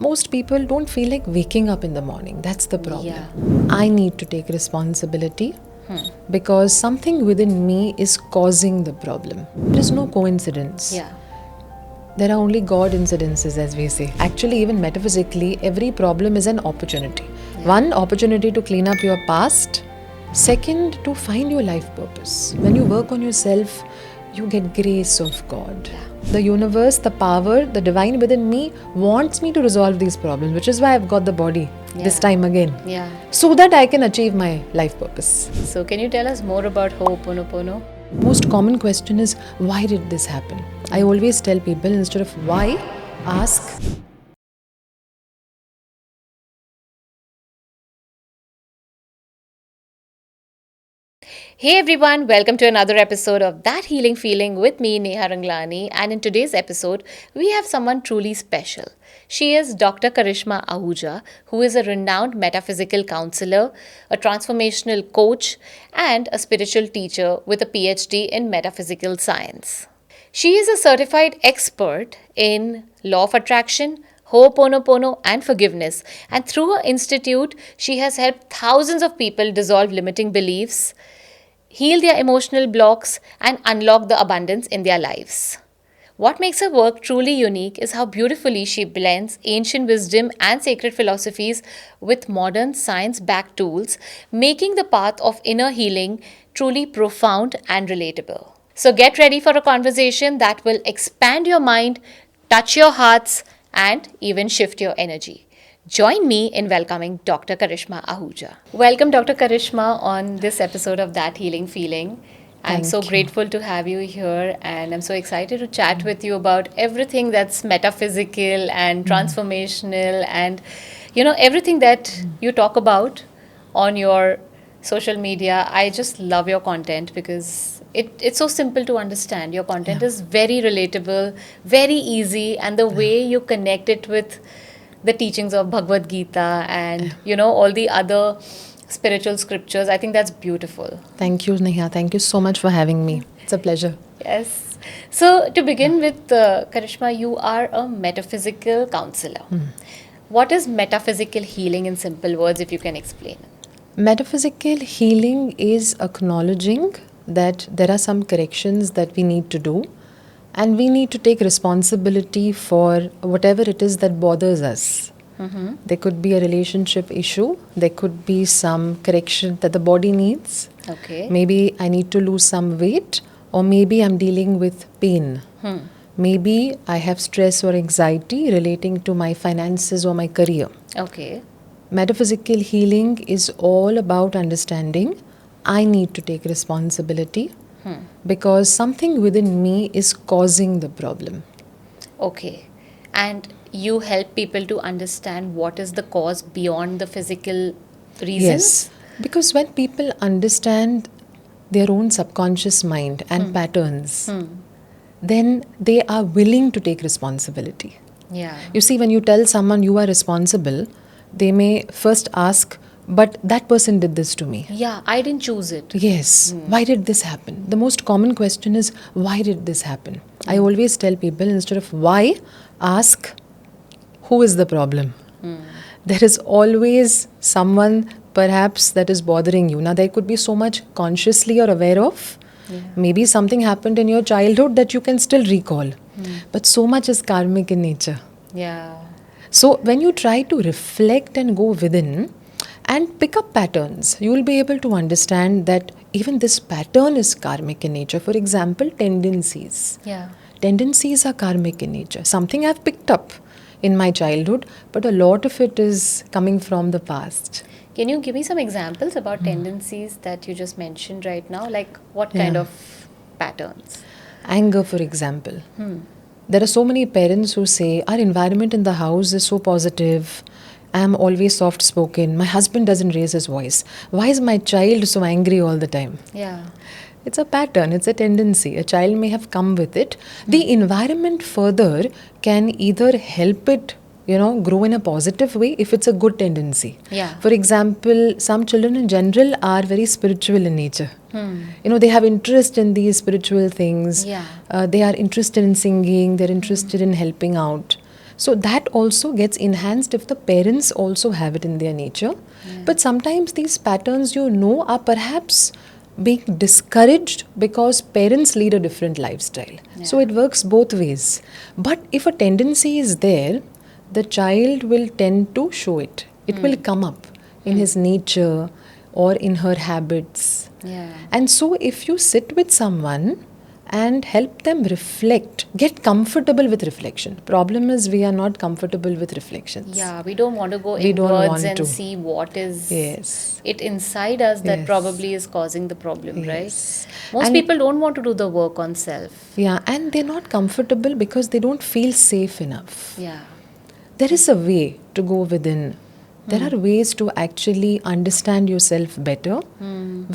most people don't feel like waking up in the morning. That's the problem. Yeah. I need to take responsibility because something within me is causing the problem. There is no coincidence. Yeah. There are only God incidences, as we say. Actually, even metaphysically, every problem is an opportunity. One, opportunity to clean up your past. Second, to find your life purpose. When you work on yourself, you get grace of God. The universe, the power, the divine within me wants me to resolve these problems, which is why I've got the body this time again. Yeah. So that I can achieve my life purpose. So can you tell us more about Ho'oponopono? Most common question is, why did this happen? I always tell people, instead of why, ask. Hey everyone, welcome to another episode of That Healing Feeling with me, Neha Ranglani. And in today's episode, we have someone truly special. She is Dr. Karishma Ahuja, who is a renowned metaphysical counselor, a transformational coach, and a spiritual teacher with a PhD in metaphysical science. She is a certified expert in law of attraction, Ho'oponopono, and forgiveness. And through her institute, she has helped thousands of people dissolve limiting beliefs, heal their emotional blocks, and unlock the abundance in their lives. What makes her work truly unique is how beautifully she blends ancient wisdom and sacred philosophies with modern science backed tools, making the path of inner healing truly profound and relatable. So, get ready for a conversation that will expand your mind, touch your hearts, and even shift your energy. Join me in welcoming Dr. Karishma Ahuja. Welcome, Dr. Karishma, on this episode of That Healing Feeling. I'm Thank so you. grateful to have you here, and I'm so excited to chat with you about everything that's metaphysical and transformational, and everything that you talk about on your social media. I just love your content because it's so simple to understand. Your content is very relatable, very easy, and the way you connect it with the teachings of Bhagavad Gita and all the other spiritual scriptures, I think that's beautiful. Thank you, Neha. Thank you so much for having me. It's a pleasure. Yes. So to begin with, Karishma, you are a metaphysical counselor. What is metaphysical healing in simple words, if you can explain? Metaphysical healing is acknowledging that there are some corrections that we need to do, and we need to take responsibility for whatever it is that bothers us. There could be a relationship issue, there could be some correction that the body needs. Okay. Maybe I need to lose some weight, or maybe I'm dealing with pain. Maybe I have stress or anxiety relating to my finances or my career. Okay. Metaphysical healing is all about understanding I need to take responsibility because something within me is causing the problem. Okay. And you help people to understand what is the cause beyond the physical reasons? Yes, because when people understand their own subconscious mind and patterns, then they are willing to take responsibility. Yeah. You see, when you tell someone you are responsible, they may first ask, but that person did this to me. Yeah, I didn't choose it. Yes, why did this happen? The most common question is, why did this happen? I always tell people, instead of why, ask, who is the problem? There is always someone perhaps that is bothering you. Now, there could be so much consciously you're aware of. Maybe something happened in your childhood that you can still recall. But so much is karmic in nature. Yeah. So when you try to reflect and go within and pick up patterns, you will be able to understand that even this pattern is karmic in nature. For example, tendencies. Yeah. Tendencies are karmic in nature. Something I've picked up in my childhood, but a lot of it is coming from the past. Can you give me some examples about tendencies that you just mentioned right now? Like what kind of patterns? Anger, for example. There are so many parents who say, our environment in the house is so positive. I'm always soft spoken. My husband doesn't raise his voice. Why is my child so angry all the time? Yeah. It's a pattern, it's a tendency. A child may have come with it. The environment further can either help it, grow in a positive way if it's a good tendency. Yeah. For example, some children in general are very spiritual in nature. They have interest in these spiritual things. Yeah. They are interested in singing, they're interested in helping out. So that also gets enhanced if the parents also have it in their nature. But sometimes these patterns, are perhaps being discouraged because parents lead a different lifestyle. So it works both ways. But if a tendency is there, the child will tend to show it. It will come up in his nature or in her habits. Yeah. And so if you sit with someone and help them reflect, get comfortable with reflection. Problem is we are not comfortable with reflections. Yeah, we don't want to go We don't inwards want and to. see what is Yes. it inside us that Yes. probably is causing the problem, Yes. right? Most And- people don't want to do the work on self. Yeah, and they're not comfortable because they don't feel safe enough. Yeah. There is a way to go within. There are ways to actually understand yourself better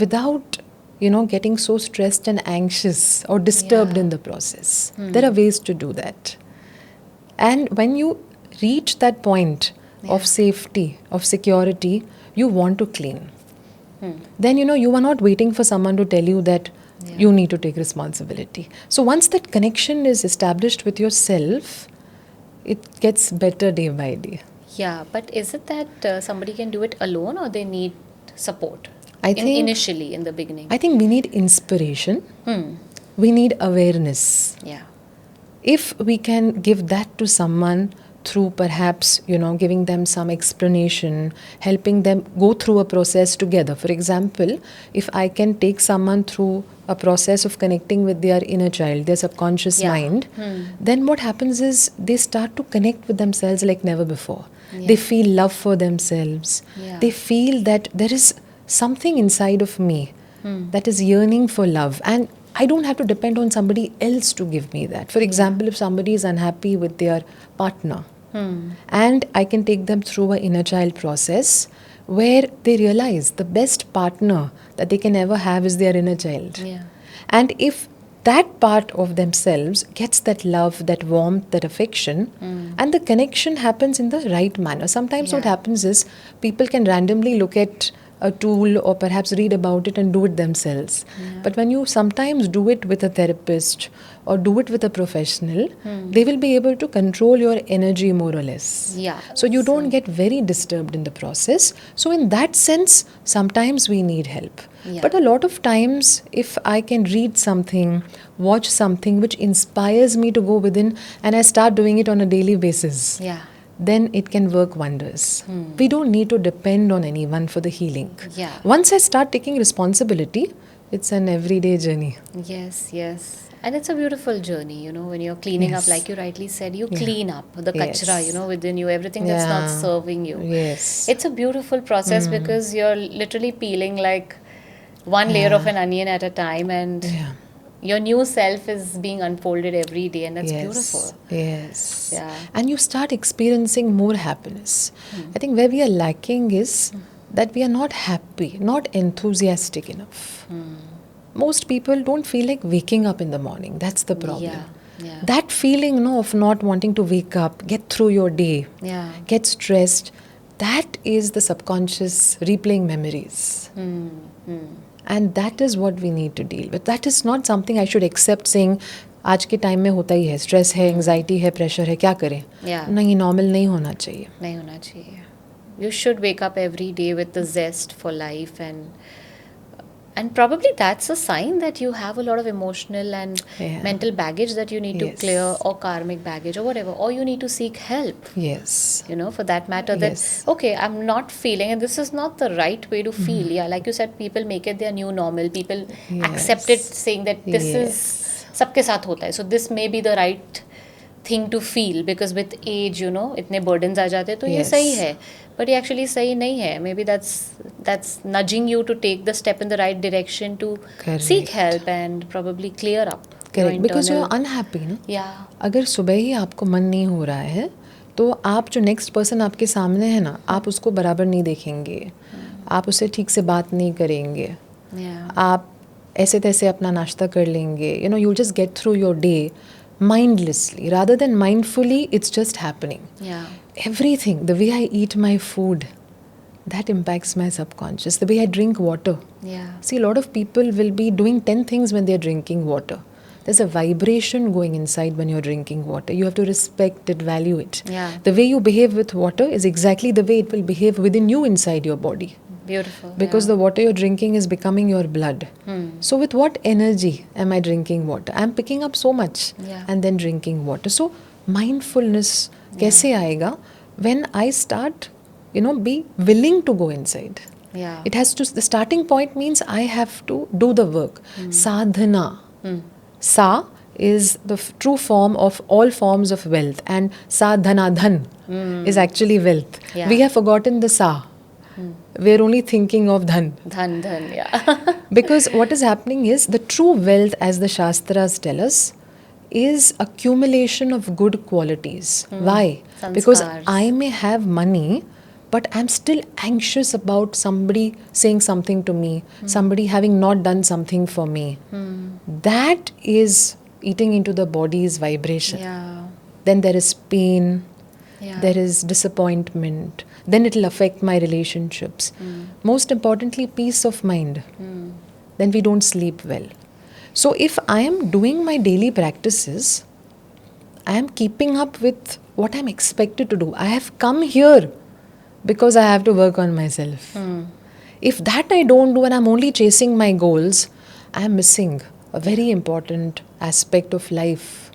without, getting so stressed and anxious or disturbed in the process. There are ways to do that. And when you reach that point of safety, of security, you want to clean. Then, you are not waiting for someone to tell you that you need to take responsibility. So once that connection is established with yourself, it gets better day by day. Yeah, but is it that somebody can do it alone or they need support? I think- Initially, in the beginning. I think we need inspiration. We need awareness. Yeah. If we can give that to someone through perhaps, giving them some explanation, helping them go through a process together. For example, if I can take someone through a process of connecting with their inner child, their subconscious mind, then what happens is they start to connect with themselves like never before. They feel love for themselves. Yeah. They feel that there is something inside of me that is yearning for love. And I don't have to depend on somebody else to give me that. For example, if somebody is unhappy with their partner, and I can take them through an inner child process where they realize the best partner that they can ever have is their inner child. Yeah. And if that part of themselves gets that love, that warmth, that affection, and the connection happens in the right manner. Sometimes what Yeah. happens is people can randomly look at a tool or perhaps read about it and do it themselves. But when you sometimes do it with a therapist or do it with a professional, they will be able to control your energy more or less. Yeah. So you don't get very disturbed in the process. So in that sense, sometimes we need help. Yeah. But a lot of times, if I can read something, watch something which inspires me to go within, and I start doing it on a daily basis, Yeah. then it can work wonders. We don't need to depend on anyone for the healing. Yeah. Once I start taking responsibility, it's an everyday journey. Yes, yes. And it's a beautiful journey, when you're cleaning up, Yes. like you rightly said, you Yeah. clean up the Yes. kachra, within you, everything that's not Yeah. serving you. Yes. It's a beautiful process because you're literally peeling like one layer of an onion at a time, and Yeah. your new self is being unfolded every day, and that's Yes. beautiful. Yes. Yeah. And you start experiencing more happiness. I think where we are lacking is that we are not happy, not enthusiastic enough. Most people don't feel like waking up in the morning. That's the problem. Yeah. Yeah. That feeling of not wanting to wake up, get through your day, Yeah. get stressed, that is the subconscious replaying memories. And that is what we need to deal with. That is not something I should accept saying, आज के time में होता ही है, stress है, anxiety है, pressure है, क्या करें? Yeah. नहीं, नॉर्मल नहीं होना चाहिए. नहीं होना चाहिए. You should wake up every day with the zest for life, and probably that's a sign that you have a lot of emotional and Yeah. mental baggage that you need to Yes. clear, or karmic baggage or whatever, or you need to seek help. Yes. For that matter, that Yes. okay, I'm not feeling, and this is not the right way to feel. Yeah, like you said, people make it their new normal. People accept it, saying that this is सबके साथ होता है. So this may be the right thing to feel, because with age, इतने burdens आ जाते हैं, तो ये Yes. सही है. But ये actually सही नहीं है. Maybe that's nudging you to take the step in the right direction to seek Correct. help and probably clear up your Correct. Because you're internal. unhappy, ना? Yeah. अगर सुबह ही आपको मन नहीं हो रहा है, तो आप जो नेक्स्ट पर्सन आपके सामने है ना, आप उसको बराबर नहीं देखेंगे, आप उससे ठीक से बात नहीं करेंगे, Yeah. आप ऐसे तैसे अपना नाश्ता कर लेंगे. You'll just get through your day mindlessly. Rather than mindfully, it's just happening. Yeah. Everything, the way I eat my food, that impacts my subconscious. The way I drink water. Yeah. See, a lot of people will be doing 10 things when they're drinking water. there's a vibration going inside when you're drinking water. You have to respect it, value it. Yeah. The way you behave with water is exactly the way it will behave within you inside your body. Beautiful. Because the water you're drinking is becoming your blood. So with what energy am I drinking water? I'm picking up so much and then drinking water. So mindfulness kaise aayega when I start, be willing to go inside. Yeah. It has to, the starting point means I have to do the work. Sadhana. Sa is the true form of all forms of wealth, and sadhana, dhan, is actually wealth. Yeah. We have forgotten the sa. We're only thinking of dhan. Dhan, yeah. Because what is happening is the true wealth, as the Shastras tell us, is accumulation of good qualities. Why? Because Sanskars. I may have money, but I'm still anxious about somebody saying something to me, somebody having not done something for me. That is eating into the body's vibration. Yeah. Then there is pain, Yeah. there is disappointment, then it will affect my relationships. Most importantly, peace of mind. Then we don't sleep well. So if I am doing my daily practices, I am keeping up with what I'm expected to do. I have come here because I have to work on myself. If that I don't do and I'm only chasing my goals, I'm missing a very important aspect of life.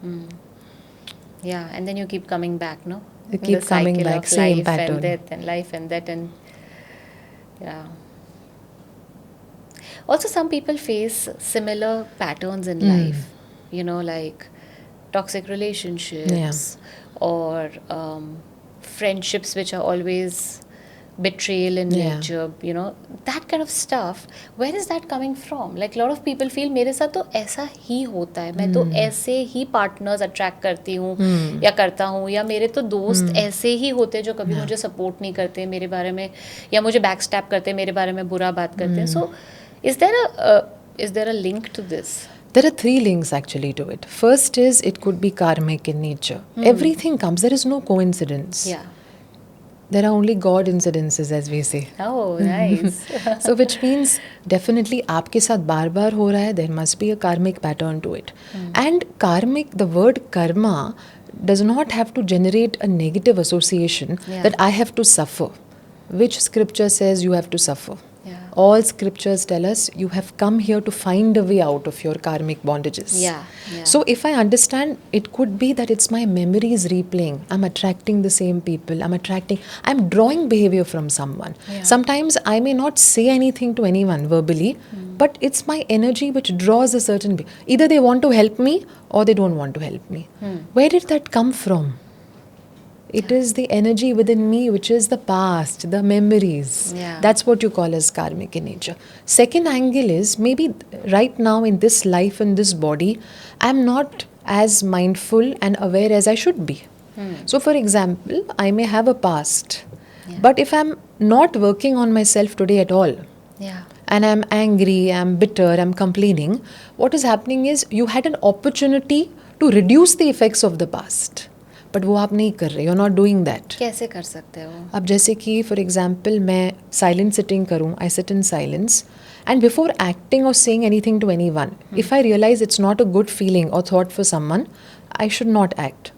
Yeah, and then you keep coming back, no? You keep The coming cycle back, of same life pattern. and death and life and death and yeah. Also, some people face similar patterns in life, like toxic relationships or friendships which are always betrayal in nature, that kind of stuff. Where is that coming from? Like, a lot of people feel मेरे साथ तो ऐसा ही होता है, मैं तो ऐसे ही partners attract करती हूँ या करता हूँ, या मेरे तो दोस्त ऐसे ही होते हैं जो कभी मुझे support नहीं करते मेरे बारे में, या मुझे backstab करते हैं, मेरे बारे में बुरा बात करते हैं. So is there a link to this? There are 3 links actually to it. First is it could be karmic in nature. Everything comes. There is no coincidence. Yeah. There are only God incidences, as we say. Oh, nice. So which means definitely आपके साथ बार-बार हो रहा है, there must be a karmic pattern to it. And karmic, the word karma does not have to generate a negative association that I have to suffer. Which scripture says you have to suffer? Yeah. All scriptures tell us you have come here to find a way out of your karmic bondages. Yeah. So if I understand, it could be that it's my memories replaying. I'm attracting the same people. I'm drawing behavior from someone. Sometimes I may not say anything to anyone verbally, but it's my energy which draws a certain either they want to help me or they don't want to help me. Where did that come from? It is the energy within me, which is the past, the memories. Yeah. That's what you call as karmic in nature. Second angle is maybe right now in this life, in this body, I'm not as mindful and aware as I should be. So for example, I may have a past. But if I'm not working on myself today at all, and I'm angry, I'm bitter, I'm complaining, what is happening is you had an opportunity to reduce the effects of the past. But वो आप नहीं कर रहे, you are not doing that. कैसे कर सकते हो? अब जैसे कि फॉर एग्जाम्पल मैं साइलेंट सिटिंग करूँ, I sit in silence and before acting or saying anything to anyone, if I realize it's not a good feeling or thought for someone, I should not act.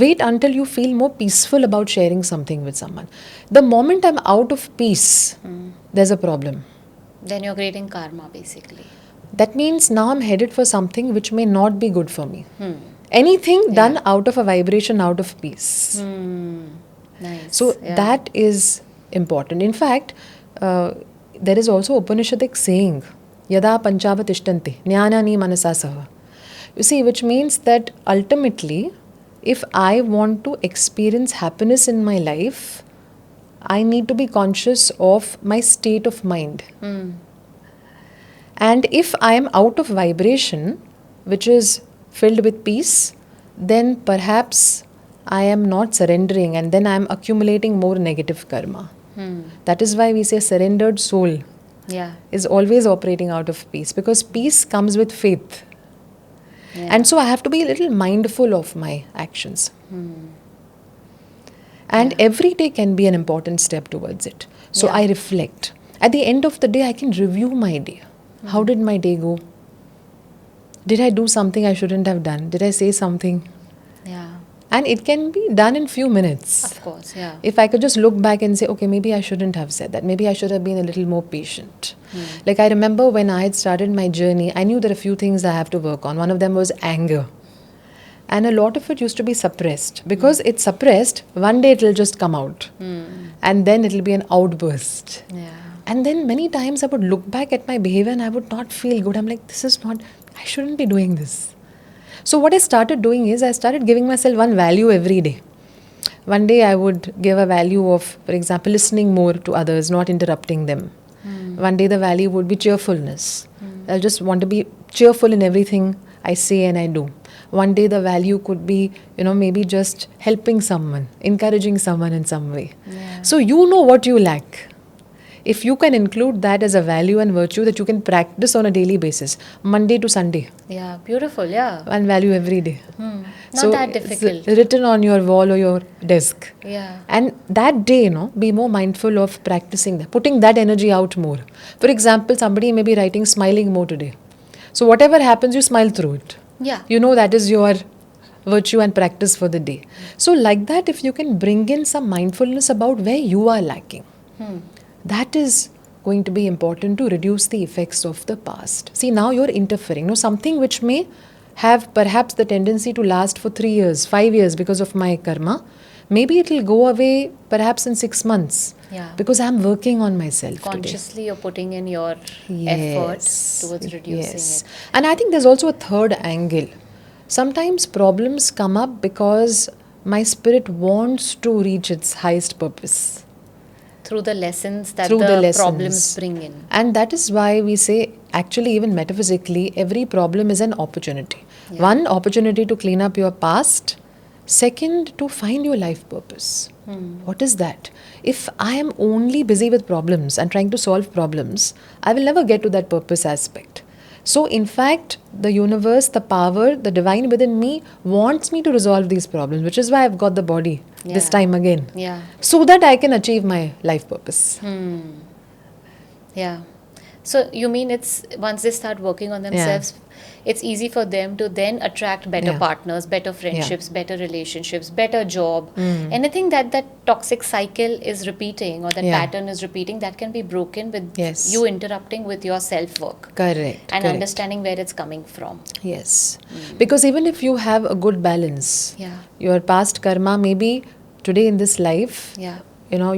Wait until you feel more peaceful about sharing something with someone. The moment I'm out of peace, there's a problem. Then you're creating karma basically. That means now I'm headed for something which may not be good for me. Anything done out of a vibration, out of peace. Nice. So that is important. In fact, there is also Upanishadic saying, Yada panchava tishtante, jnanani manasa saha. You see, which means that ultimately, if I want to experience happiness in my life, I need to be conscious of my state of mind. And if I am out of vibration, which is filled with peace, then perhaps I am not surrendering and then I am accumulating more negative karma. That is why we say surrendered soul is always operating out of peace, because peace comes with faith. And so I have to be a little mindful of my actions. And every day can be an important step towards it. So I reflect. At the end of the day, I can review my day. How did my day go? Did I do something I shouldn't have done? Did I say something? Yeah. And it can be done in few minutes. Of course, yeah. If I could just look back and say, okay, maybe I shouldn't have said that. Maybe I should have been a little more patient. Like I remember when I had started my journey, I knew there are a few things I have to work on. One of them was anger. And a lot of it used to be suppressed. Because it's suppressed, one day it will just come out. And then it will be an outburst. Yeah. And then many times I would look back at my behavior and I would not feel good. I'm like, this is not, I shouldn't be doing this. So what I started doing is I started giving myself one value every day. One day I would give a value of, for example, listening more to others, not interrupting them. One day the value would be cheerfulness. I'll just want to be cheerful in everything I say and I do. One day the value could be, maybe just helping someone, encouraging someone in some way. Yeah. So you know what you lack. If you can include that as a value and virtue that you can practice on a daily basis, Monday to Sunday, Yeah, beautiful, yeah. one value every day. Not So that it's difficult. written on your wall or your desk. Yeah. And that day, be more mindful of practicing that, putting that energy out more. For example, somebody may be writing smiling more today. So whatever happens, you smile through it. Yeah. You know that is your virtue and practice for the day. So like that, if you can bring in some mindfulness about where you are lacking, that is going to be important to reduce the effects of the past. See, now you're interfering. Something which may have perhaps the tendency to last for 3 years, 5 years because of my karma, maybe it will go away perhaps in 6 months. Yeah. Because I'm working on myself Consciously you're putting in your today. effort towards reducing Yes. it. And I think there's also a third angle. Sometimes problems come up because my spirit wants to reach its highest purpose. Through the lessons that Through the the lessons. problems bring in. And that is why we say, actually, even metaphysically, every problem is an opportunity. Yeah. One, opportunity to clean up your past. Second, to find your life purpose. What is that? If I am only busy with problems and trying to solve problems, I will never get to that purpose aspect. So, in fact, the universe, the power, the divine within me wants me to resolve these problems, which is why I've got the body this Yeah. time again. Yeah. So that I can achieve my life purpose. Yeah. So you mean it's once they start working on themselves, it's easy for them to then attract better Yeah. partners, better friendships, better relationships, better job. Anything that toxic cycle is repeating or that Yeah. pattern is repeating, that can be broken with Yes. you interrupting with your self work Correct. and correct. understanding where it's coming from. Yes. Because even if you have a good balance, Yeah. your past karma, maybe today in this life, Yeah.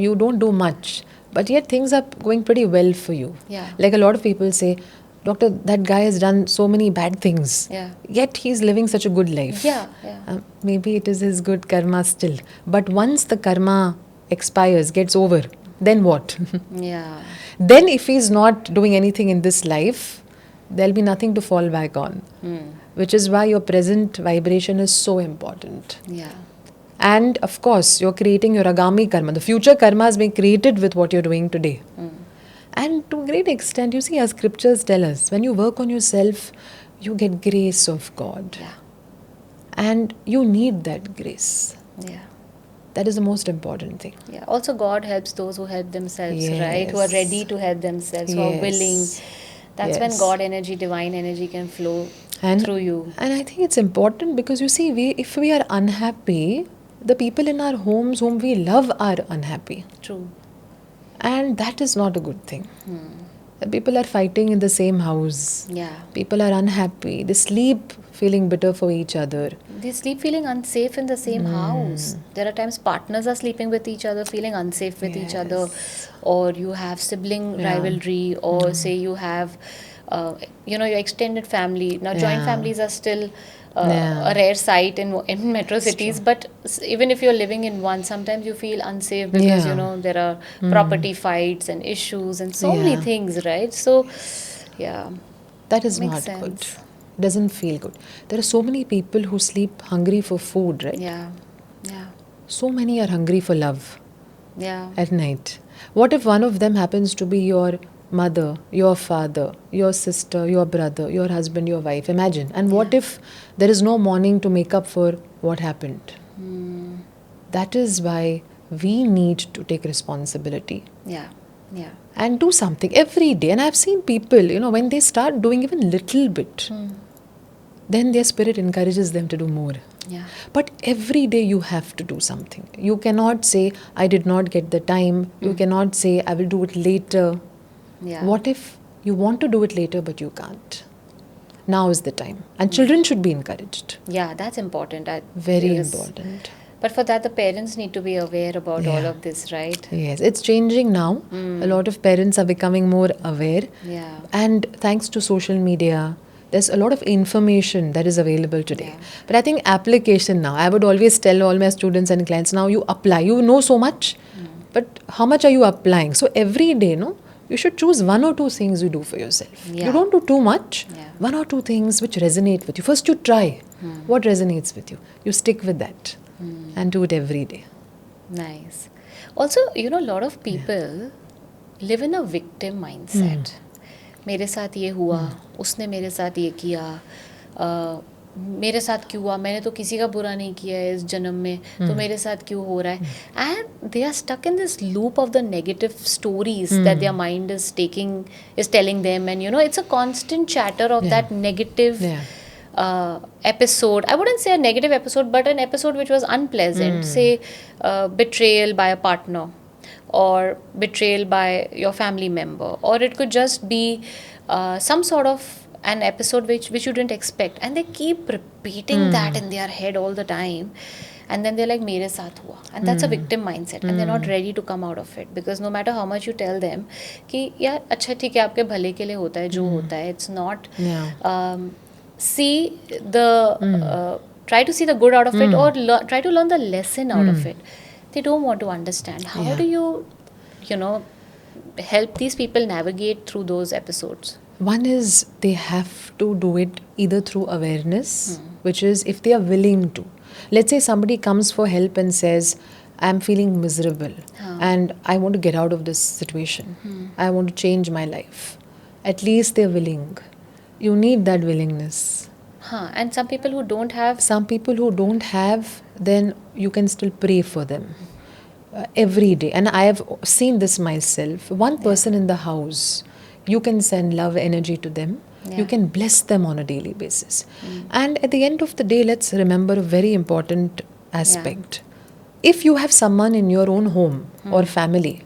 you don't do much, but yet things are going pretty well for you. Yeah. Like a lot of people say, Doctor, that guy has done so many bad things, Yeah. yet he's living such a good life. Yeah. Yeah. Maybe it is his good karma still. But once the karma expires, gets over, then what? Yeah. Then if he's not doing anything in this life, there'll be nothing to fall back on. Which is why your present vibration is so important. Yeah. And of course, you're creating your agami karma. The future karma is being created with what you're doing today. And to a great extent, you see, our scriptures tell us, when you work on yourself, you get grace of God. Yeah. And you need that grace. Yeah. That is the most important thing. Yeah. Also, God helps those who help themselves, right? Who are Yes. ready to help themselves, who are Yes. willing. That's when Yes. God energy, divine energy can flow And, through you. And I think it's important because you see, if we are unhappy, the people in our homes whom we love are unhappy. True. And that is not a good thing. The people are fighting in the same house. Yeah. People are unhappy. They sleep feeling bitter for each other. They sleep feeling unsafe in the same house. There are times partners are sleeping with each other, feeling unsafe with each other, or you have sibling Yeah. rivalry, or say you have, your extended family. Now, joint Yeah. families are still Yeah. a rare sight in metro cities, but even if you're living in one, sometimes you feel unsafe because Yeah. there are property fights and issues and so many Yeah. things, right? So, yeah, That is makes not sense. good. Doesn't feel good. There are so many people who sleep hungry for food, right? Yeah, yeah, So many are hungry for love yeah. at night. What if one of them happens to be your mother, your father, your sister, your brother, your husband, your wife? Imagine. And what if there is no morning to make up for what happened? That is why we need to take responsibility Yeah, yeah, and do something every day. And I've seen people, when they start doing even little bit, then their spirit encourages them to do more. Yeah. But every day you have to do something. You cannot say, I did not get the time. You cannot say, I will do it later. Yeah. What if you want to do it later but you can't? Now is the time. And children should be encouraged. Yeah, that's important. Very Yes. important. But for that, the parents need to be aware about all Yeah. of this, right? Yes, it's changing now. A lot of parents are becoming more aware. Yeah. And thanks to social media, there's a lot of information that is available today. Yeah. But I think application now, I would always tell all my students and clients, now you apply. You know so much, but how much are you applying? So every day, no, you should choose one or two things you do for yourself. Yeah. You don't do too much. Yeah. One or two things which resonate with you. First you try what resonates with you. You stick with that and do it every day. Nice. Also, you know, a lot of people live in a victim mindset. मेरे साथ ये हुआ, उसने मेरे साथ ये किया, मेरे साथ क्यों हुआ, मैंने तो किसी का बुरा नहीं किया है इस जन्म में, तो मेरे साथ क्यों हो रहा है. And they are stuck in this loop of the negative stories that their mind is telling them, and you know, it's a constant chatter of Yeah. that negative Yeah. episode. I wouldn't say a negative episode, but an episode which was unpleasant. Say betrayal by a partner, or betrayal by your family member, or it could just be some sort of an episode which you didn't expect, and they keep repeating that in their head all the time. And then they're like, मेरे साथ हुआ, and that's a victim mindset, and they're not ready to come out of it, because no matter how much you tell them कि यार अच्छा ठीक है आपके भले के लिए होता है जो होता है, it's not Yeah. see the try to see the good out of it, or try to learn the lesson out of it. They don't want to understand. How Yeah. do you know, help these people navigate through those episodes? One is they have to do it either through awareness, which is if they are willing to. Let's say somebody comes for help and says, I'm feeling miserable and I want to get out of this situation. I want to change my life. At least they're willing. You need that willingness. And some people who don't have, Some people who don't have, then you can still pray for them every day. And I have seen this myself. One person in the house, you can send love energy to them. You can bless them on a daily basis. And at the end of the day, let's remember a very important aspect. If you have someone in your own home or family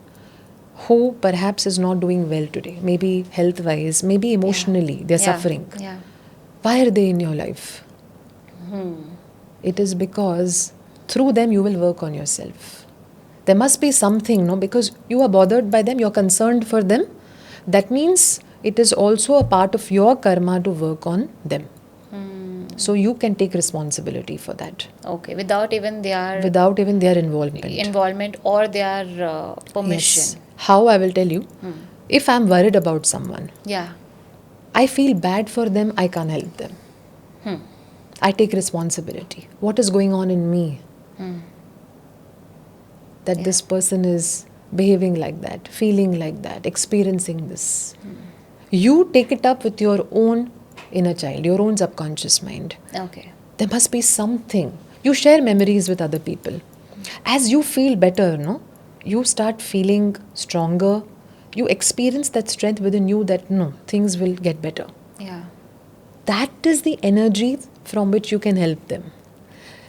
who perhaps is not doing well today, maybe health-wise, maybe emotionally, they're suffering. Yeah. Why are they in your life? It is because through them you will work on yourself. There must be something, no? Because you are bothered by them, you're concerned for them. That means it is also a part of your karma to work on them. So you can take responsibility for that Okay, without even their without even their involvement. involvement or their permission. Yes. How I will tell you, if I'm worried about someone, Yeah. I feel bad for them, I can't help them. I take responsibility. What is going on in me? That this person is behaving like that, feeling like that, experiencing this. You take it up with your own inner child, your own subconscious mind. Okay. There must be something. You share memories with other people. As you feel better, no, you start feeling stronger. You experience that strength within you that no, things will get better. Yeah. That is the energy from which you can help them.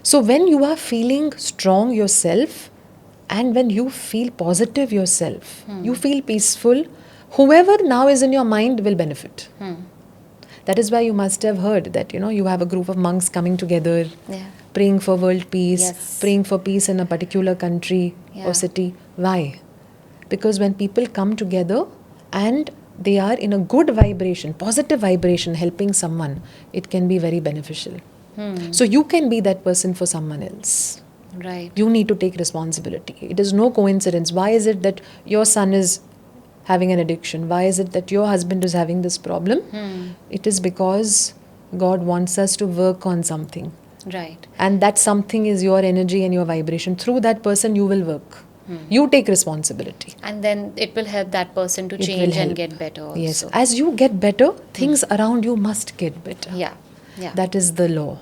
So when you are feeling strong yourself and when you feel positive yourself, you feel peaceful, whoever now is in your mind will benefit. That is why you must have heard that, you know, you have a group of monks coming together, Yeah. praying for world peace, Yes. praying for peace in a particular country Yeah. or city. Why? Because when people come together and they are in a good vibration, positive vibration, helping someone, it can be very beneficial. So you can be that person for someone else. Right. You need to take responsibility. It is no coincidence. Why is it that your son is having an addiction? Why is it that your husband is having this problem? It is because God wants us to work on something. Right. And that something is your energy and your vibration. Through that person, you will work. You take responsibility. And then it will help that person to It will change and help. get better also. Yes. As you get better, things around you must get better. Yeah. Yeah. That is the law.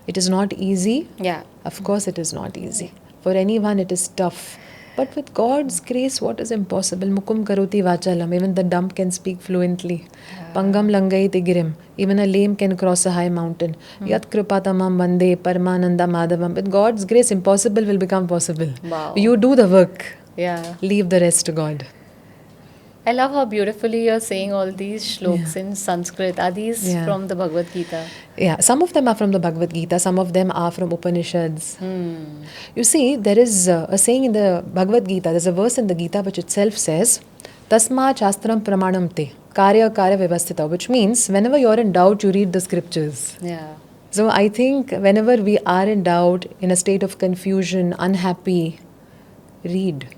It is not easy. Yeah. Of course, it is not easy. For anyone, it is tough. But with God's grace, what is impossible? Mukum karoti vachalam. Even the dumb can speak fluently. Pangam langai tigirim. Even a lame can cross a high mountain. Yat kripatamam vande paramananda madhavam. With God's grace, impossible will become possible. Wow. You do the work. Yeah. Leave the rest to God. I love how beautifully you're saying all these shloks in Sanskrit. Are these Yeah. from the Bhagavad Gita? Yeah, some of them are from the Bhagavad Gita, some of them are from Upanishads. You see, there is a saying in the Bhagavad Gita, there's a verse in the Gita which itself says, Tasma chastram pramanam te, karya vyavasthita, which means whenever you're in doubt, you read the scriptures. Yeah. So I think whenever we are in doubt, in a state of confusion, unhappy, read.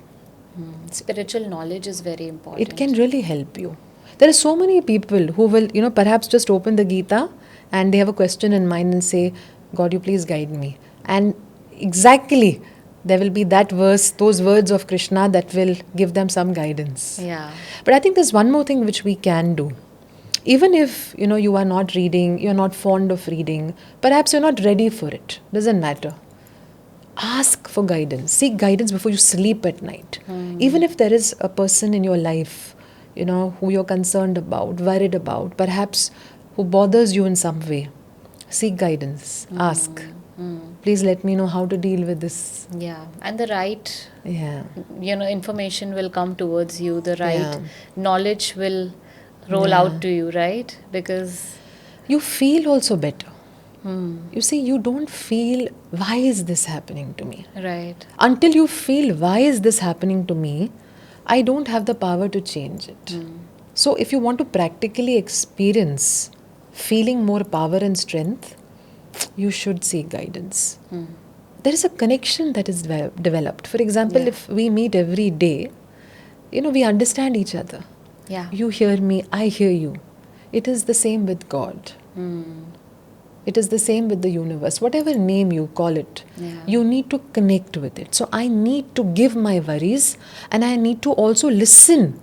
Spiritual knowledge is very important. It can really help you. There are so many people who will, perhaps just open the Gita and they have a question in mind and say, God, you please guide me. And exactly, there will be that verse, those words of Krishna that will give them some guidance. Yeah. But I think there's one more thing which we can do. Even if, you are not reading, you're not fond of reading, perhaps you're not ready for it. Doesn't matter. Ask for guidance. Seek guidance before you sleep at night. Even if there is a person in your life, who you're concerned about, worried about, perhaps who bothers you in some way, seek guidance. Ask. Please let me know how to deal with this. Yeah. And the right, Yeah. information will come towards you. The right Yeah. knowledge will roll out to you, right? Because You feel also better. You see, you don't feel, why is this happening to me? right. Until you feel, why is this happening to me? I don't have the power to change it. So if you want to practically experience feeling more power and strength, you should seek guidance. There is a connection that is developed. For example, if we meet every day, we understand each other. Yeah. You hear me, I hear you. It is the same with God. It is the same with the universe. Whatever name you call it, you need to connect with it. So I need to give my worries and I need to also listen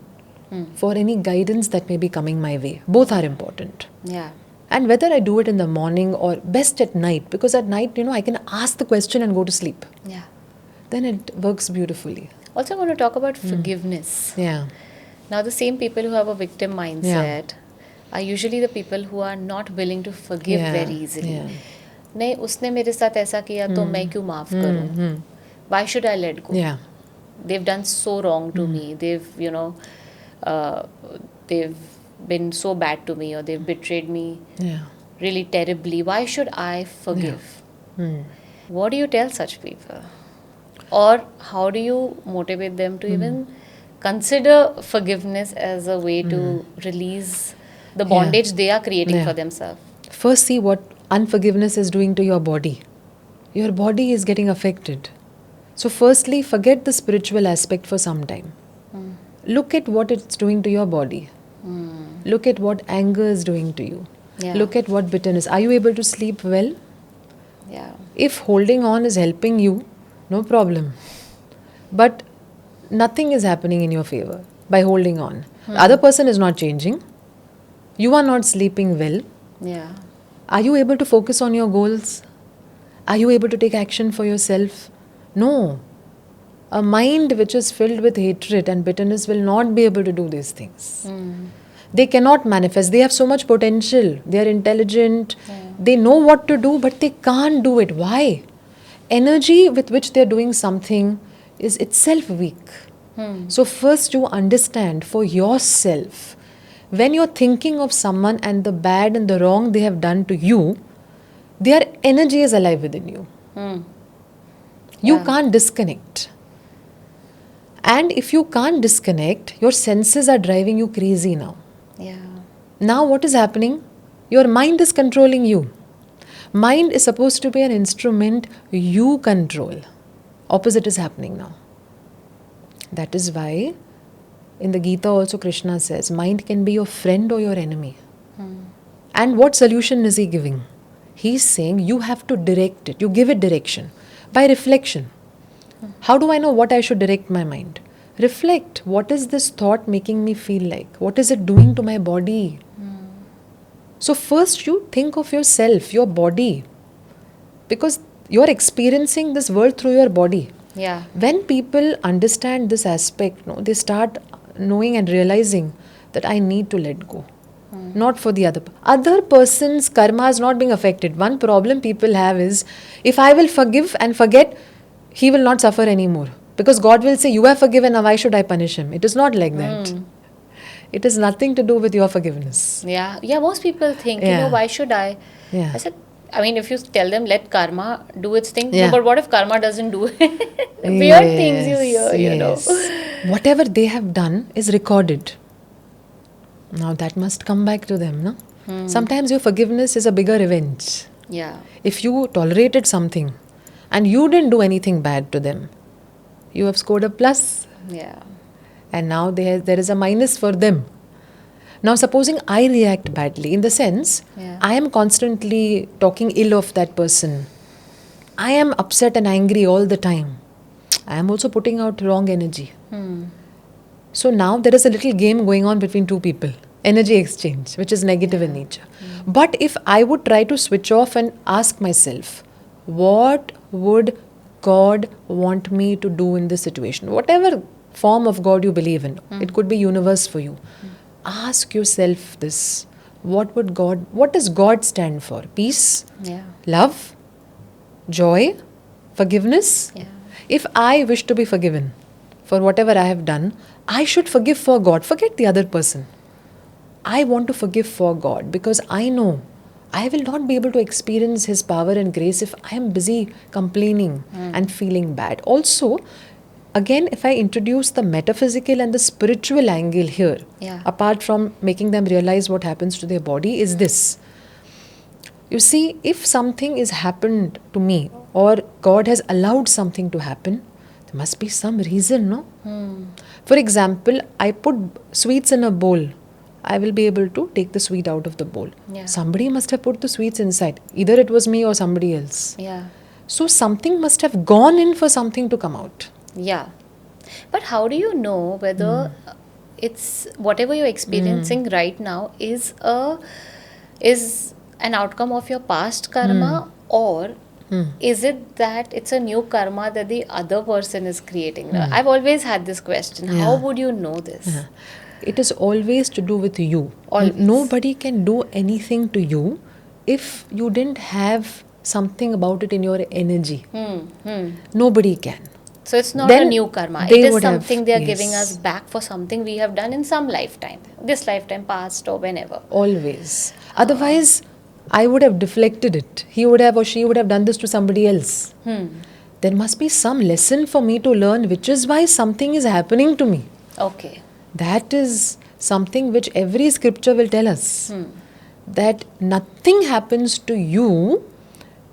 for any guidance that may be coming my way. Both are important. Yeah. And whether I do it in the morning or best at night, because at night, I can ask the question and go to sleep. Yeah. Then it works beautifully. Also, I want to talk about forgiveness. Yeah. Now, the same people who have a victim mindset are usually the people who are not willing to forgive very easily. Yeah. नहीं उसने मेरे साथ ऐसा किया तो मैं क्यों माफ करूं? Why should I let go? Yeah. They've done so wrong to me. They've they've been so bad to me, or they've betrayed me Yeah. really terribly. Why should I forgive? What do you tell such people? Or how do you motivate them to even consider forgiveness as a way to release the bondage they are creating for themselves? First, see what unforgiveness is doing to your body. Your body is getting affected. So, firstly, forget the spiritual aspect for some time. Look at what it's doing to your body. Look at what anger is doing to you. Yeah. Look at what bitterness. Are you able to sleep well? Yeah. If holding on is helping you, no problem. But nothing is happening in your favor by holding on. The other person is not changing. You are not sleeping well. Yeah. Are you able to focus on your goals? Are you able to take action for yourself? No. A mind which is filled with hatred and bitterness will not be able to do these things. They cannot manifest. They have so much potential. They are intelligent. They know what to do, but they can't do it. Why? Energy with which they are doing something is itself weak. So first you understand for yourself, when you're thinking of someone and the bad and the wrong they have done to you, their energy is alive within you. You can't disconnect. And if you can't disconnect, your senses are driving you crazy now. Yeah. Now what is happening? Your mind is controlling you. Mind is supposed to be an instrument you control. Opposite is happening now. That is why in the Gita also Krishna says, mind can be your friend or your enemy. And what solution is he giving? He's saying you have to direct it. You give it direction by reflection. How do I know what I should direct my mind? Reflect. What is this thought making me feel like? What is it doing to my body? So first you think of yourself, your body. Because you're experiencing this world through your body. Yeah. When people understand this aspect, no, they start knowing and realizing that I need to let go. Not for the other person's karma is not being affected. One problem people have is, if I will forgive and forget, he will not suffer anymore, because God will say, you have forgiven, now why should I punish him? It is not like that. It has nothing to do with your forgiveness. Yeah. Yeah. Most people think, Yeah. why should I? Yeah. I said, I mean, if you tell them, let karma do its thing. No, Yeah. but what if karma doesn't do it? Weird things you hear. Yes. Whatever they have done is recorded. Now that must come back to them, no? Sometimes your forgiveness is a bigger revenge. Yeah. If you tolerated something and you didn't do anything bad to them, you have scored a plus. Yeah. And now there is a minus for them. Now, supposing I react badly, in the sense, Yeah. I am constantly talking ill of that person. I am upset and angry all the time. I am also putting out wrong energy. So now there is a little game going on between two people. Energy exchange, which is negative in nature. But if I would try to switch off and ask myself, what would God want me to do in this situation? Whatever form of God you believe in, it could be universe for you. Ask yourself this. What does God stand for? Peace, Yeah. love, joy, forgiveness. Yeah. If I wish to be forgiven for whatever I have done, I should forgive for God. Forget the other person. I want to forgive for God, because I know I will not be able to experience His power and grace if I am busy complaining and feeling bad. Also, again, if I introduce the metaphysical and the spiritual angle here, Yeah. apart from making them realize what happens to their body, is this. You see, if something is happened to me, or God has allowed something to happen, there must be some reason, no? For example, I put sweets in a bowl. I will be able to take the sweet out of the bowl. Yeah. Somebody must have put the sweets inside. Either it was me or somebody else. Yeah. So something must have gone in for something to come out. Yeah. But how do you know whether it's whatever you're experiencing right now is an outcome of your past karma, or is it that it's a new karma that the other person is creating? Now, I've always had this question. How Yeah. would you know this? It is always to do with you. Always. Nobody can do anything to you if you didn't have something about it in your energy. Nobody can. So it's not Then a new karma. they It is would have- something they are yes. giving us back for something we have done in some lifetime. This lifetime, past, or whenever. Always. Otherwise, I would have deflected it. He would have or she would have done this to somebody else. There must be some lesson for me to learn, which is why something is happening to me. Okay. That is something which every scripture will tell us. That nothing happens to you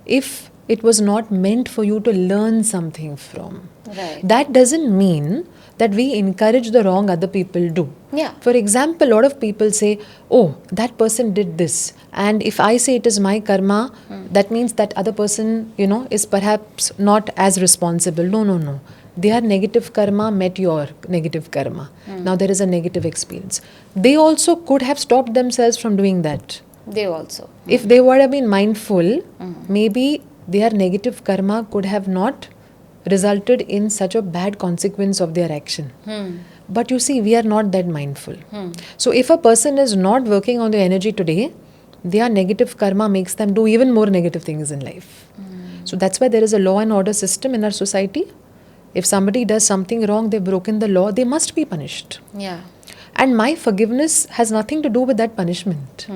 if it was not meant for you to learn something from. Right. That doesn't mean that we encourage the wrong other people do. Yeah. For example, a lot of people say, oh, that person did this. And if I say it is my karma, that means that other person, is perhaps not as responsible. No. Their negative karma met your negative karma. Now there is a negative experience. They also could have stopped themselves from doing that. They also. If they would have been mindful, maybe their negative karma could have not resulted in such a bad consequence of their action. But you see, we are not that mindful. So if a person is not working on their energy today, their negative karma makes them do even more negative things in life. So that's why there is a law and order system in our society. If somebody does something wrong, they've broken the law, they must be punished. Yeah. And my forgiveness has nothing to do with that punishment.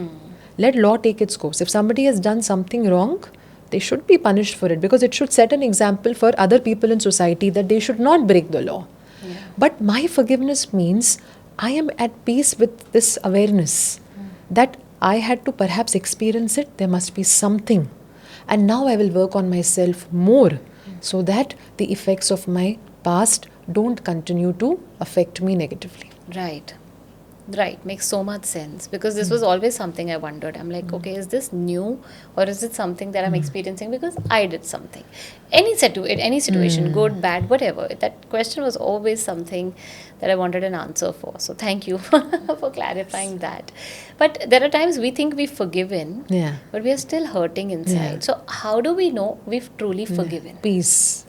Let law take its course. If somebody has done something wrong, they should be punished for it, because it should set an example for other people in society that they should not break the law. But my forgiveness means I am at peace with this awareness that I had to perhaps experience it. There must be something. And now I will work on myself more so that the effects of my past don't continue to affect me negatively. Right. Right. Makes so much sense, because this was always something I wondered. I'm like, okay, is this new, or is it something that I'm experiencing because I did something? Any situation, good, bad, whatever. That question was always something that I wanted an answer for. So thank you for clarifying that. But there are times we think we've forgiven, Yeah. but we are still hurting inside. Yeah. So how do we know we've truly forgiven? Peace.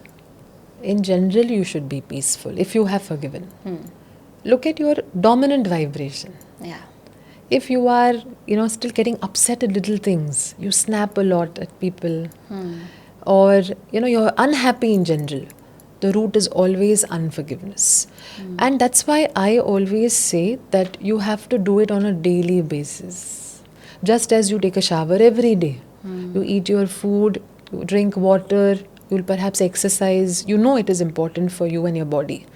In general, you should be peaceful if you have forgiven. Look at your dominant vibration. Yeah. If you are, still getting upset at little things, you snap a lot at people, or, you're unhappy in general, the root is always unforgiveness. And that's why I always say that you have to do it on a daily basis. Just as you take a shower every day, you eat your food, you drink water, you'll perhaps exercise, it is important for you and your body.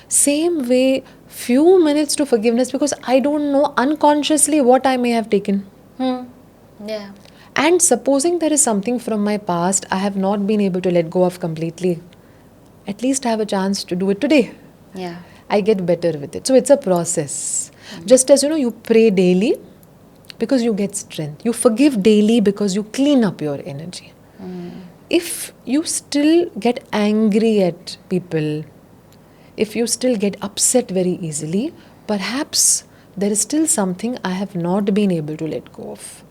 Same way, few minutes to forgiveness, because I don't know unconsciously what I may have taken. Yeah. And supposing there is something from my past I have not been able to let go of completely, at least I have a chance to do it today. Yeah. I get better with it. So it's a process. Just as you pray daily because you get strength. You forgive daily because you clean up your energy. If you still get angry at people, if you still get upset very easily, perhaps there is still something I have not been able to let go of.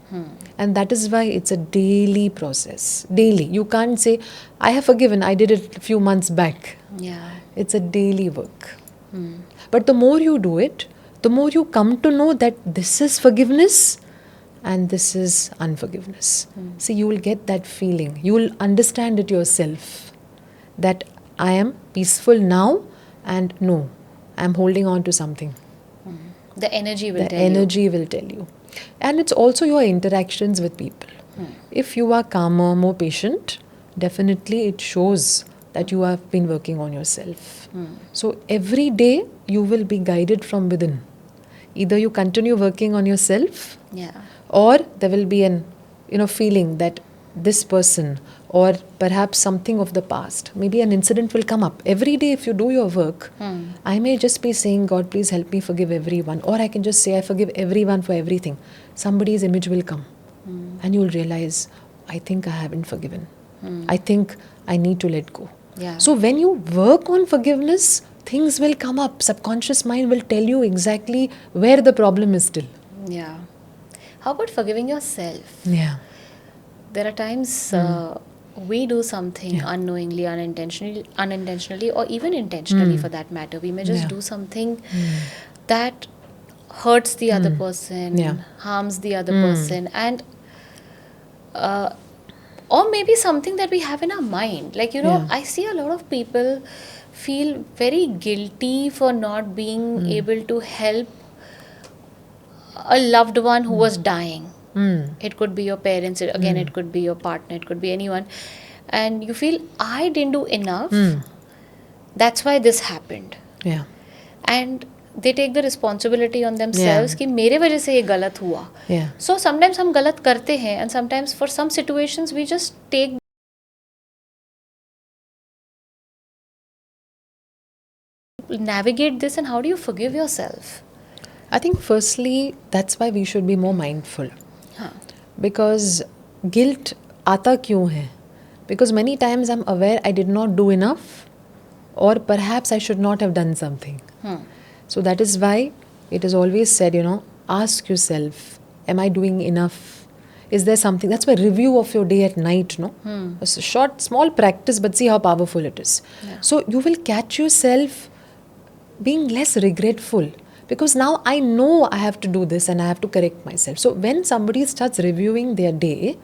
And that is why it's a daily process. Daily. You can't say, I have forgiven, I did it a few months back. Yeah. It's a daily work. But the more you do it, the more you come to know that this is forgiveness and this is unforgiveness. See, you will get that feeling. You will understand it yourself that I am peaceful now and no, I am holding on to something. The energy will The tell energy will tell you. And it's also your interactions with people. If you are calmer, more patient, definitely it shows that you have been working on yourself. So every day you will be guided from within. Either you continue working on yourself, you. Yeah. or there will be an feeling that this person or perhaps something of the past, maybe an incident will come up. Every day if you do your work, I may just be saying, God, please help me forgive everyone, or I can just say, I forgive everyone for everything. Somebody's image will come and you'll realize, I think I haven't forgiven. I think I need to let go. Yeah. So when you work on forgiveness, things will come up. Subconscious mind will tell you exactly where the problem is still. Yeah. How about forgiving yourself? Yeah. There are times we do something unknowingly, unintentionally, or even intentionally for that matter. We may just do something that hurts the other person, harms the other person, and or maybe something that we have in our mind. Like, I see a lot of people feel very guilty for not being able to help a loved one who was dying. It could be your parents, again, it could be your partner, it could be anyone. And you feel, I didn't do enough. That's why this happened. Yeah. And they take the responsibility on themselves कि मेरे वजह से ये गलत हुआ. Yeah. So sometimes हम गलत करते हैं, and sometimes for some situations we just take navigate this. And how do you forgive yourself? I think firstly, that's why we should be more mindful. Because guilt आता क्यों है? Because many times I'm aware I did not do enough, or perhaps I should not have done something. So that is why it is always said, ask yourself, am I doing enough? Is there something? That's why review of your day at night, no? It's a short, small practice, but see how powerful it is. So you will catch yourself being less regretful. Because now I know I have to do this and I have to correct myself. So when somebody starts reviewing their day,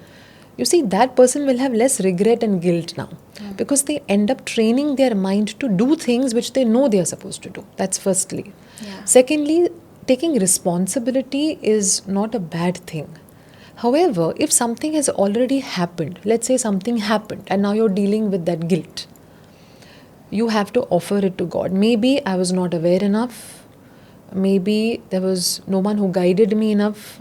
you see that person will have less regret and guilt now. Because they end up training their mind to do things which they know they are supposed to do. That's firstly. Secondly, taking responsibility is not a bad thing. However, if something has already happened, let's say something happened and now you're dealing with that guilt, you have to offer it to God. Maybe I was not aware enough. Maybe there was no one who guided me enough.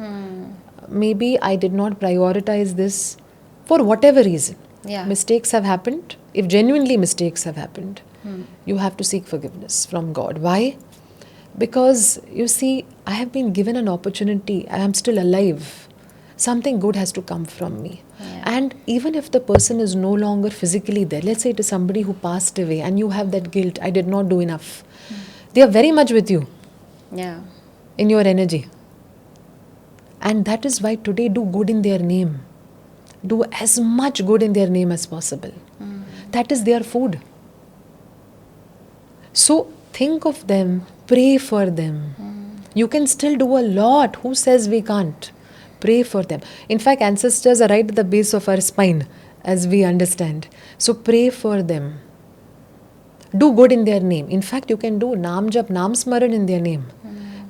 Maybe I did not prioritize this for whatever reason. Mistakes have happened. If genuinely mistakes have happened, you have to seek forgiveness from God. Why? Because you see, I have been given an opportunity. I am still alive. Something good has to come from me. And even if the person is no longer physically there, let's say it is somebody who passed away and you have that guilt, I did not do enough. They are very much with you. In your energy. And that is why today do good in their name. Do as much good in their name as possible. That is their food. So think of them, pray for them. You can still do a lot. Who says we can't? Pray for them. In fact, ancestors are right at the base of our spine, as we understand. So pray for them. Do good in their name. In fact, you can do Nam Jap, Nam Smaran in their name.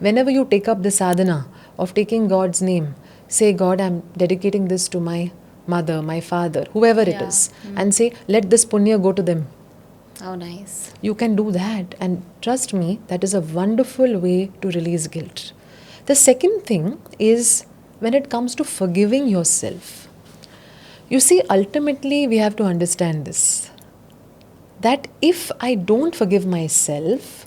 Whenever you take up the sadhana of taking God's name, say, God, I'm dedicating this to my mother, my father, whoever it Yeah. is, and say, let this punya go to them. How nice. You can do that, and trust me, that is a wonderful way to release guilt. The second thing is when it comes to forgiving yourself. You see, ultimately, we have to understand this, that if I don't forgive myself,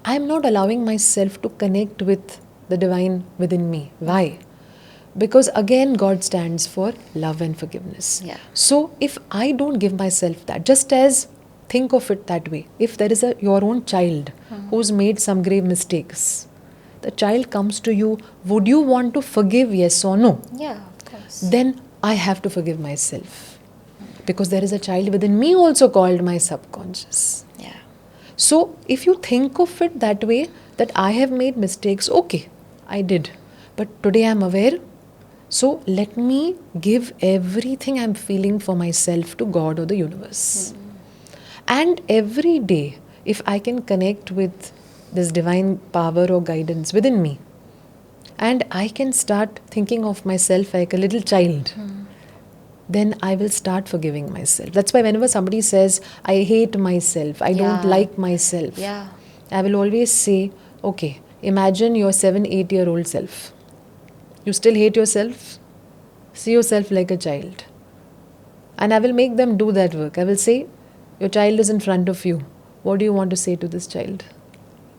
I'm not allowing myself to connect with the divine within me. Why? Because again, God stands for love and forgiveness. Yeah. So if I don't give myself that, just as think of it that way, if there is your own child who's made some grave mistakes, the child comes to you, would you want to forgive, yes or no? Yeah, of course. Then I have to forgive myself. Because there is a child within me also called my subconscious. Yeah. So if you think of it that way, that I have made mistakes, okay, I did. But today I'm aware. So let me give everything I'm feeling for myself to God or the universe. And every day, if I can connect with this divine power or guidance within me, and I can start thinking of myself like a little child, then I will start forgiving myself. That's why whenever somebody says, I hate myself, I don't Yeah. like myself, Yeah. I will always say, okay, imagine your 7-8-year-old self. You still hate yourself? See yourself like a child. And I will make them do that work. I will say, your child is in front of you. What do you want to say to this child?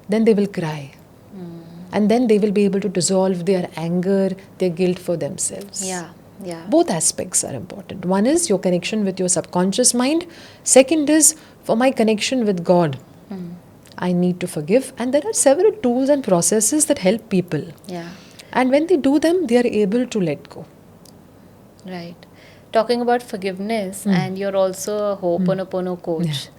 Then they will cry. And then they will be able to dissolve their anger, their guilt for themselves. Yeah. Yeah. Both aspects are important. One is your connection with your subconscious mind. Second is for my connection with God. I need to forgive. And there are several tools and processes that help people. Yeah. And when they do them, they are able to let go. Right. Talking about forgiveness, and you're also a Ho'oponopono coach.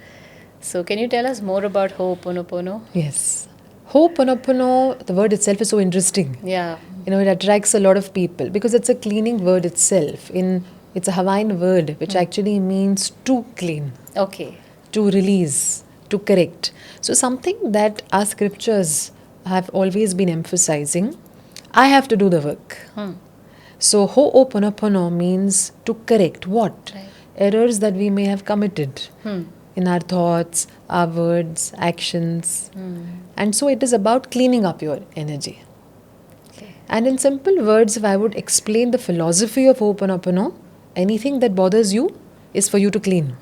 So, can you tell us more about Ho'oponopono? Yes. Ho'oponopono, the word itself is so interesting. Yeah. You know, it attracts a lot of people because it's a cleaning word itself. It's a Hawaiian word which actually means to clean, Okay. to release, to correct. So something that our scriptures have always been emphasizing, I have to do the work. So Ho'oponopono means to correct what? Right. Errors that we may have committed in our thoughts, our words, actions. And so it is about cleaning up your energy. Okay. And in simple words, if I would explain the philosophy of Ho'oponopono, anything that bothers you is for you to clean.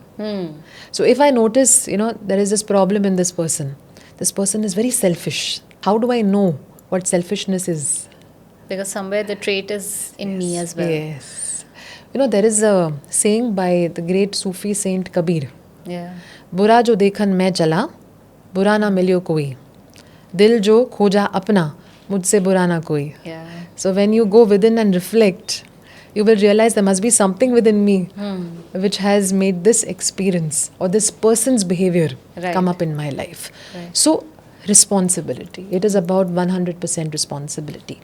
So if I notice, there is this problem in this person is very selfish. How do I know what selfishness is? Because somewhere the trait is in me as well. Yes. There is a saying by the great Sufi saint Kabir. Yeah. बुरा जो देखन मैं चला, बुरा ना मिलियो कोई. दिल जो खोजा अपना, मुझसे बुरा ना कोई. Yeah. So when you go within and reflect, you will realize there must be something within me which has made this experience or this person's behavior Right. come up in my life. Right. So responsibility. It is about 100% responsibility.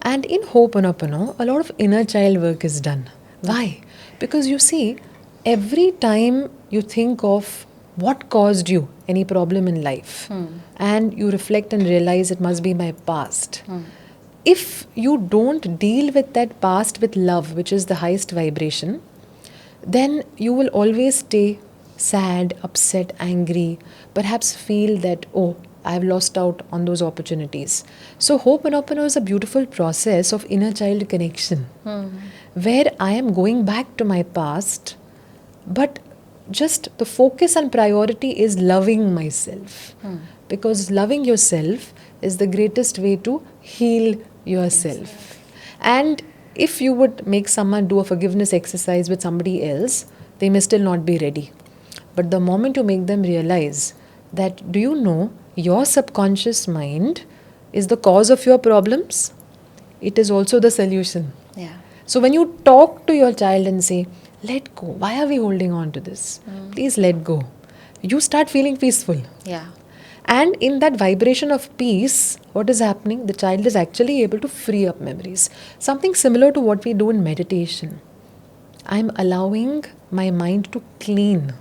And in Ho'oponopono, a lot of inner child work is done. Why? Because you see, every time you think of what caused you any problem in life and you reflect and realize it must be my past. If you don't deal with that past with love, which is the highest vibration, then you will always stay sad, upset, angry, perhaps feel that, oh, I've lost out on those opportunities. So Ho'oponopono is a beautiful process of inner child connection, where I am going back to my past, but just the focus and priority is loving myself. Because loving yourself is the greatest way to heal yourself. And if you would make someone do a forgiveness exercise with somebody else, they may still not be ready. But the moment you make them realize that, do you know, your subconscious mind is the cause of your problems, it is also the solution. Yeah. So when you talk to your child and say, let go, why are we holding on to this? Please let go. you start feeling peaceful. Yeah. And in that vibration of peace, what is happening? The child is actually able to free up memories. Something similar to what we do in meditation. I'm allowing my mind to clean,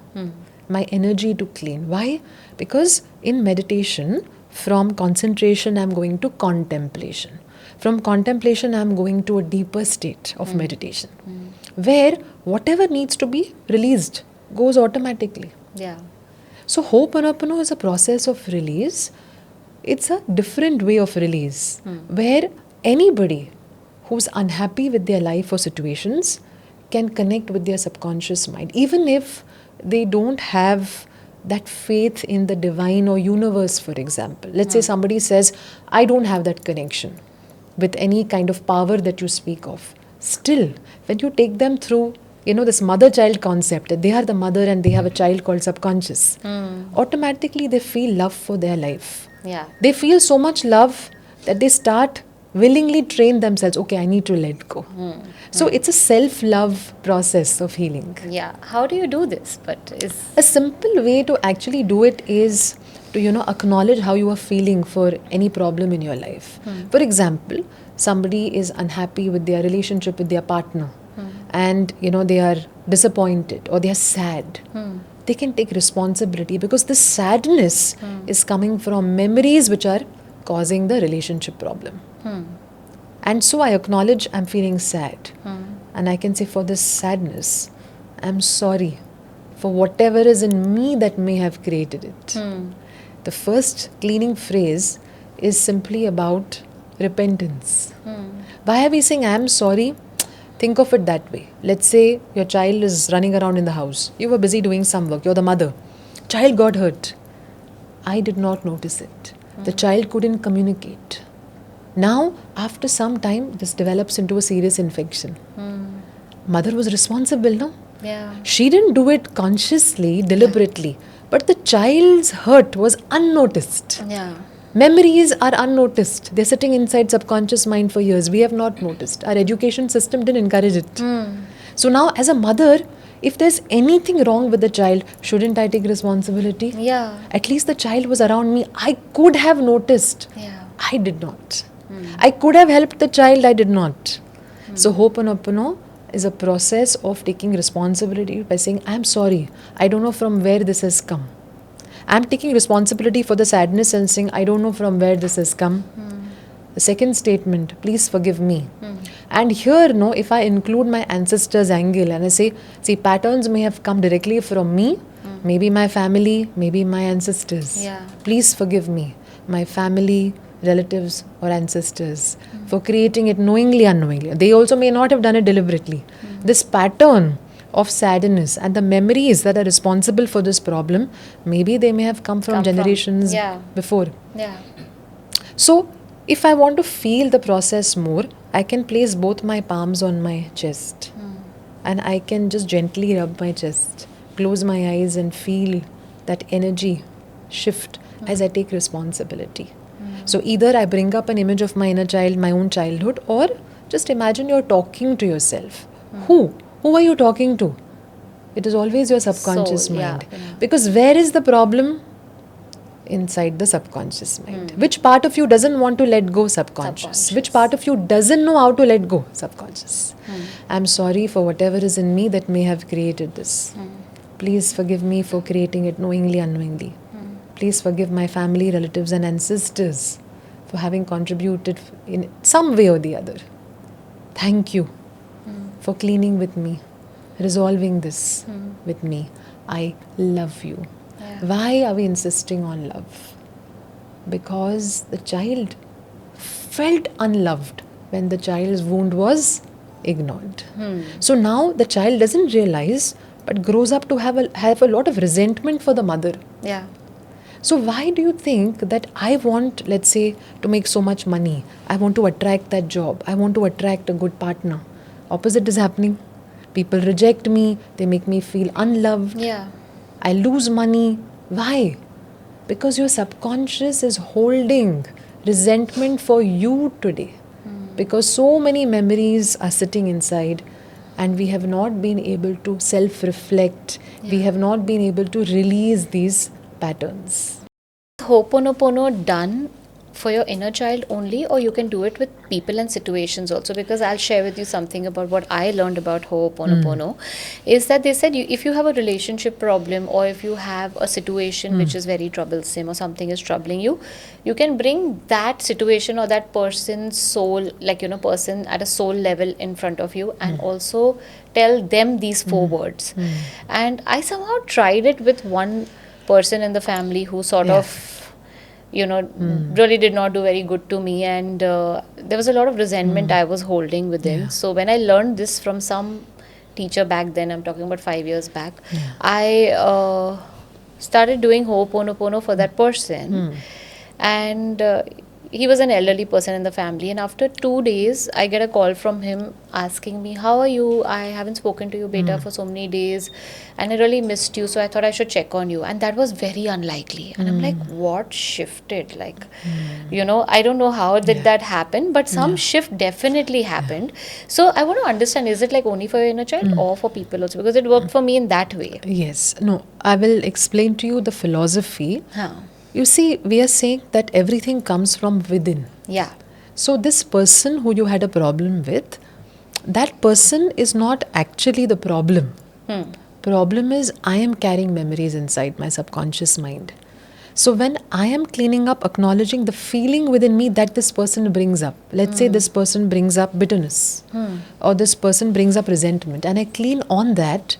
my energy to clean. Why? Because in meditation, from concentration, I'm going to contemplation. From contemplation, I'm going to a deeper state of meditation, where whatever needs to be released goes automatically. Yeah. So Ho'oponopono is a process of release. It's a different way of release where anybody who's unhappy with their life or situations can connect with their subconscious mind, even if they don't have that faith in the divine or universe, for example. Let's say somebody says, I don't have that connection with any kind of power that you speak of. Still, when you take them through, this mother-child concept, that they are the mother and they have a child called subconscious, automatically they feel love for their life. Yeah. They feel so much love that they start willingly train themselves, okay, I need to let go. So it's a self-love process of healing. Yeah. How do you do this? But is A simple way to actually do it is to acknowledge how you are feeling for any problem in your life. For example, somebody is unhappy with their relationship with their partner, and they are disappointed or they are sad. They can take responsibility, because this sadness is coming from memories which are causing the relationship problem. And so I acknowledge I'm feeling sad, and I can say, for this sadness, I'm sorry for whatever is in me that may have created it. The first cleaning phrase is simply about repentance. Why are we saying I'm sorry? Think of it that way. Let's say your child is running around in the house. You were busy doing some work. You're the mother. Child got hurt. I did not notice it. The child couldn't communicate. Now, after some time, this develops into a serious infection. Mother was responsible, no? yeah. She didn't do it consciously, deliberately. But the child's hurt was unnoticed. Yeah. Memories are unnoticed. They're sitting inside subconscious mind for years. We have not noticed. Our education system didn't encourage it. So now, as a mother, if there's anything wrong with the child, shouldn't I take responsibility? Yeah. At least the child was around me. I could have noticed. Yeah. I did not. I could have helped the child. I did not. So Ho'oponopono is a process of taking responsibility by saying, I'm sorry. I don't know from where this has come. I'm taking responsibility for the sadness and saying, I don't know from where this has come. The second statement, please forgive me. And here, if I include my ancestors' angle and I say, see, patterns may have come directly from me, maybe my family, maybe my ancestors. Yeah. Please forgive me, my family, relatives or ancestors, for creating it knowingly, unknowingly. They also may not have done it deliberately. This pattern of sadness and the memories that are responsible for this problem, maybe they may have come from generations before. Yeah. So, if I want to feel the process more, I can place both my palms on my chest and I can just gently rub my chest, close my eyes and feel that energy shift as I take responsibility. So either I bring up an image of my inner child, my own childhood, or just imagine you're talking to yourself. Who? Who are you talking to? It is always your subconscious Soul, mind. yeah. Because where is the problem? Inside the subconscious mind. Which part of you doesn't want to let go? Subconscious. Which part of you doesn't know how to let go? Subconscious. I'm sorry for whatever is in me that may have created this. Please forgive me for creating it knowingly, unknowingly. Please forgive my family, relatives and ancestors for having contributed in some way or the other. Thank you for cleaning with me, resolving this with me. I love you. Yeah. Why are we insisting on love? Because the child felt unloved when the child's wound was ignored. So now the child doesn't realize but grows up to have a lot of resentment for the mother. Yeah. So why do you think that I want, let's say, to make so much money? I want to attract that job. I want to attract a good partner. Opposite is happening. People reject me. They make me feel unloved. Yeah. I lose money. Why? Because your subconscious is holding resentment for you today. Because so many memories are sitting inside and we have not been able to self-reflect. We have not been able to release these patterns. Ho'oponopono done for your inner child only, or you can do it with people and situations also? Because I'll share with you something about what I learned about Ho'oponopono is that they said if you have a relationship problem, or if you have a situation which is very troublesome, or something is troubling you, you can bring that situation or that person's soul, like, person at a soul level in front of you, and also tell them these 4 words. And I somehow tried it with one person in the family who sort of really did not do very good to me, and there was a lot of resentment I was holding within. Yeah. So when I learned this from some teacher back then, I'm talking about 5 years back, I started doing Ho'oponopono for that person. And he was an elderly person in the family, and after 2 days I get a call from him asking me, how are you? I haven't spoken to you, beta, for so many days, and I really missed you, so I thought I should check on you. And that was very unlikely, and I'm like, what shifted? Like, I don't know how did that happen, but some shift definitely happened. So I want to understand, is it like only for your inner child or for people also? Because it worked for me in that way. Yes. No, I will explain to you the philosophy. Huh. You see, we are saying that everything comes from within. Yeah. So this person who you had a problem with, that person is not actually the problem. Problem is I am carrying memories inside my subconscious mind. So when I am cleaning up, acknowledging the feeling within me that this person brings up. Let's say this person brings up bitterness, or this person brings up resentment, and I clean on that,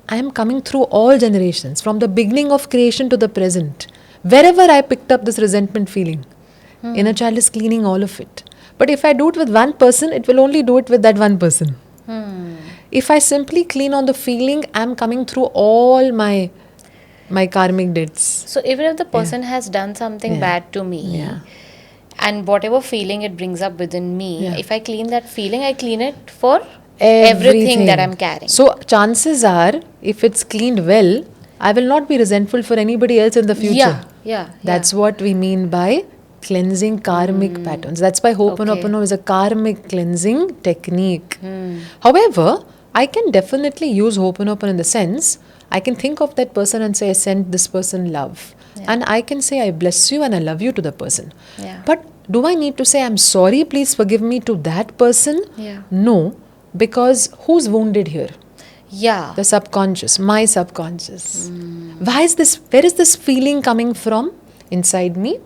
I am coming through all generations, from the beginning of creation to the present. Wherever I picked up this resentment feeling, inner child is cleaning all of it. But if I do it with one person, it will only do it with that one person. If I simply clean on the feeling, I'm coming through all my karmic debts. So even if the person has done something bad to me, and whatever feeling it brings up within me, if I clean that feeling, I clean it for everything that I'm carrying. So chances are, if it's cleaned well, I will not be resentful for anybody else in the future. That's what we mean by cleansing karmic patterns. That's why Ho'oponopono is a karmic cleansing technique. However, I can definitely use Ho'oponopono in the sense, I can think of that person and say, I send this person love. And I can say, I bless you and I love you to the person. But do I need to say, I'm sorry, please forgive me to that person? No, because who's wounded here? The subconscious, my subconscious. Where is this feeling coming from inside me?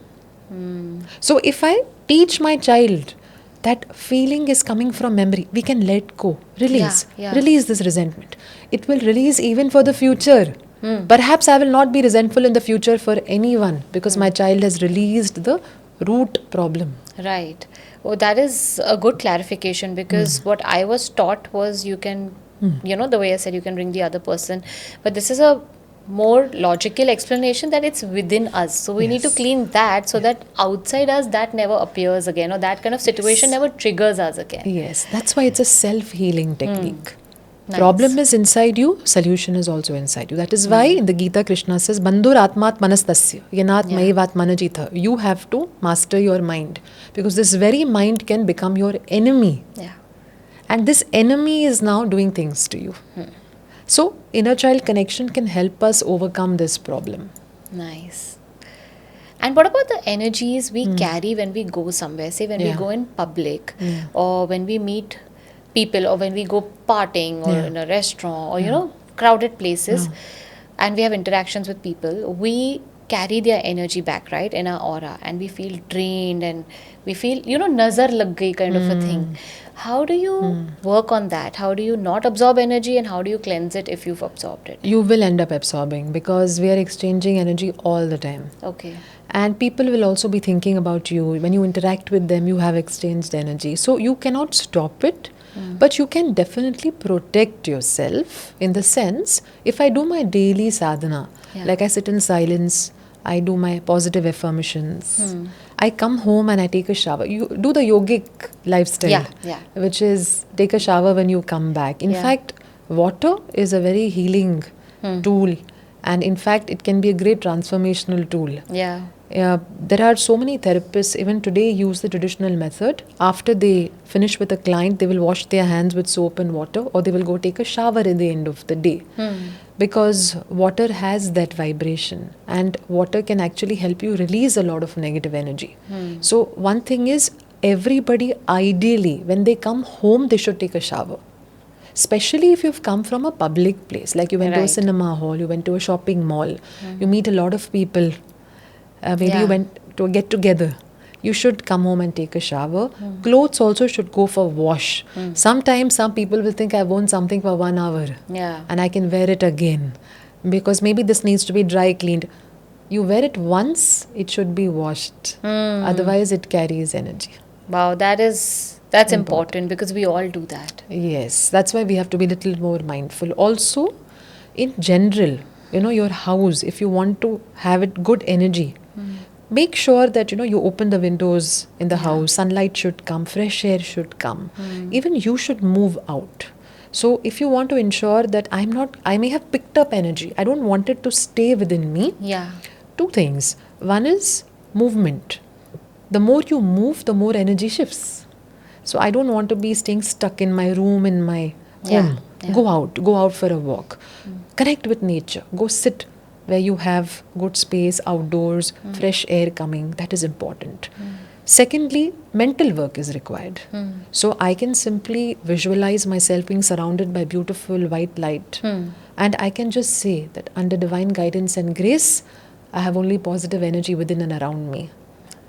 So if I teach my child that feeling is coming from memory, we can let go, release this resentment. It will release even for the future. Perhaps I will not be resentful in the future for anyone, because my child has released the root problem. Right. Oh, that is a good clarification, because what I was taught was you can, the way I said, you can bring the other person. But this is a more logical explanation that it's within us. So we need to clean that, so that outside us that never appears again, or that kind of situation never triggers us again. Yes, that's why it's a self-healing technique. Problem is inside you, solution is also inside you. That is why in the Gita Krishna says, Bandhur atmat manastasya, yanat maivat manajitha. You have to master your mind, because this very mind can become your enemy. And this enemy is now doing things to you. So inner child connection can help us overcome this problem. Nice. And what about the energies we carry when we go somewhere? Say when we go in public, or when we meet people, or when we go partying, or in a restaurant, or crowded places, and we have interactions with people, we carry their energy back, right, in our aura, and we feel drained, and we feel, nazar lag gayi kind of a thing. How do you work on that? How do you not absorb energy, and how do you cleanse it if you've absorbed it? You will end up absorbing, because we are exchanging energy all the time. Okay. And people will also be thinking about you. When you interact with them, you have exchanged energy. So you cannot stop it, but you can definitely protect yourself, in the sense, if I do my daily sadhana, like I sit in silence, I do my positive affirmations, I come home and I take a shower. You do the yogic lifestyle, which is take a shower when you come back. In fact, water is a very healing tool, and in fact, it can be a great transformational tool. There are so many therapists even today use the traditional method. After they finish with a client, they will wash their hands with soap and water, or they will go take a shower at the end of the day. Because water has that vibration, and water can actually help you release a lot of negative energy. So one thing is, everybody ideally when they come home they should take a shower, especially if you've come from a public place, like you went to a Right. cinema hall, you went to a shopping mall, you meet a lot of people, maybe Yeah. you went to a get together. You should come home and take a shower. Clothes also should go for wash. Sometimes some people will think I've worn something for 1 hour Yeah. and I can wear it again because maybe this needs to be dry cleaned. You wear it once, it should be washed. Otherwise, it carries energy. Wow, that's important because we all do that. Yes, that's why we have to be a little more mindful. Also, in general, your house, if you want to have it good energy, make sure that you open the windows in the house. Sunlight should come, fresh air should come. Even you should move out. So if you want to ensure that I may have picked up energy, I don't want it to stay within me. Yeah. Two things. One is movement. The more you move, the more energy shifts. So I don't want to be staying stuck in my room, in my Yeah, home. yeah. Go out for a walk. Connect with nature. Go sit where you have good space, outdoors, fresh air coming. That is important. Secondly, mental work is required. So I can simply visualize myself being surrounded by beautiful white light. And I can just say that under divine guidance and grace, I have only positive energy within and around me.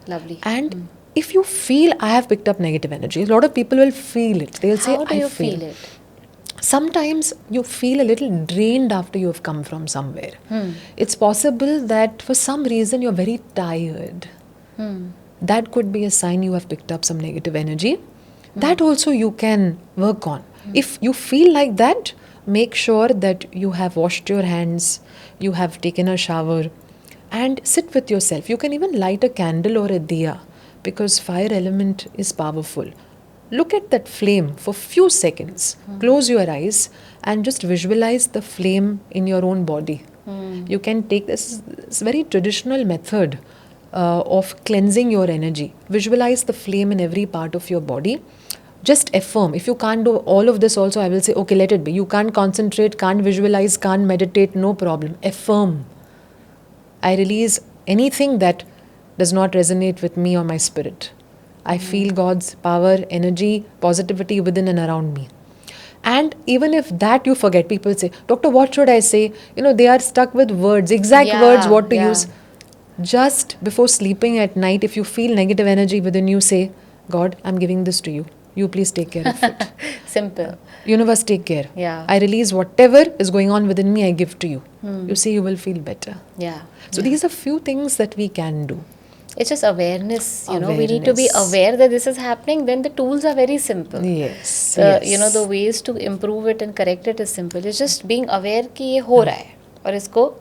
Lovely. And if you feel I have picked up negative energy, a lot of people will feel it. They'll say, How do I you feel it? Sometimes you feel a little drained after you have come from somewhere. It's possible that for some reason you're very tired. That could be a sign you have picked up some negative energy. That also you can work on. If you feel like that, make sure that you have washed your hands, you have taken a shower, and sit with yourself. You can even light a candle or a diya because fire element is powerful. Look at that flame for few seconds. Close your eyes and just visualize the flame in your own body. You can take this very traditional method of cleansing your energy. Visualize the flame in every part of your body. Just affirm. If you can't do all of this also, I will say, okay, let it be. You can't concentrate, can't visualize, can't meditate, no problem. Affirm. I release anything that does not resonate with me or my spirit. I feel God's power, energy, positivity within and around me. And even if that you forget, people say, Doctor, what should I say? They are stuck with words, exact words, what to use. Just before sleeping at night, if you feel negative energy within you, say, God, I'm giving this to you. You please take care of it. Simple. Universe, take care. Yeah. I release whatever is going on within me, I give to you. You see, you will feel better. Yeah. So these are few things that we can do. It's just awareness, we need to be aware that this is happening. Then the tools are very simple. Yes. The ways to improve it and correct it is simple. It's just being aware कि ये हो रहा है और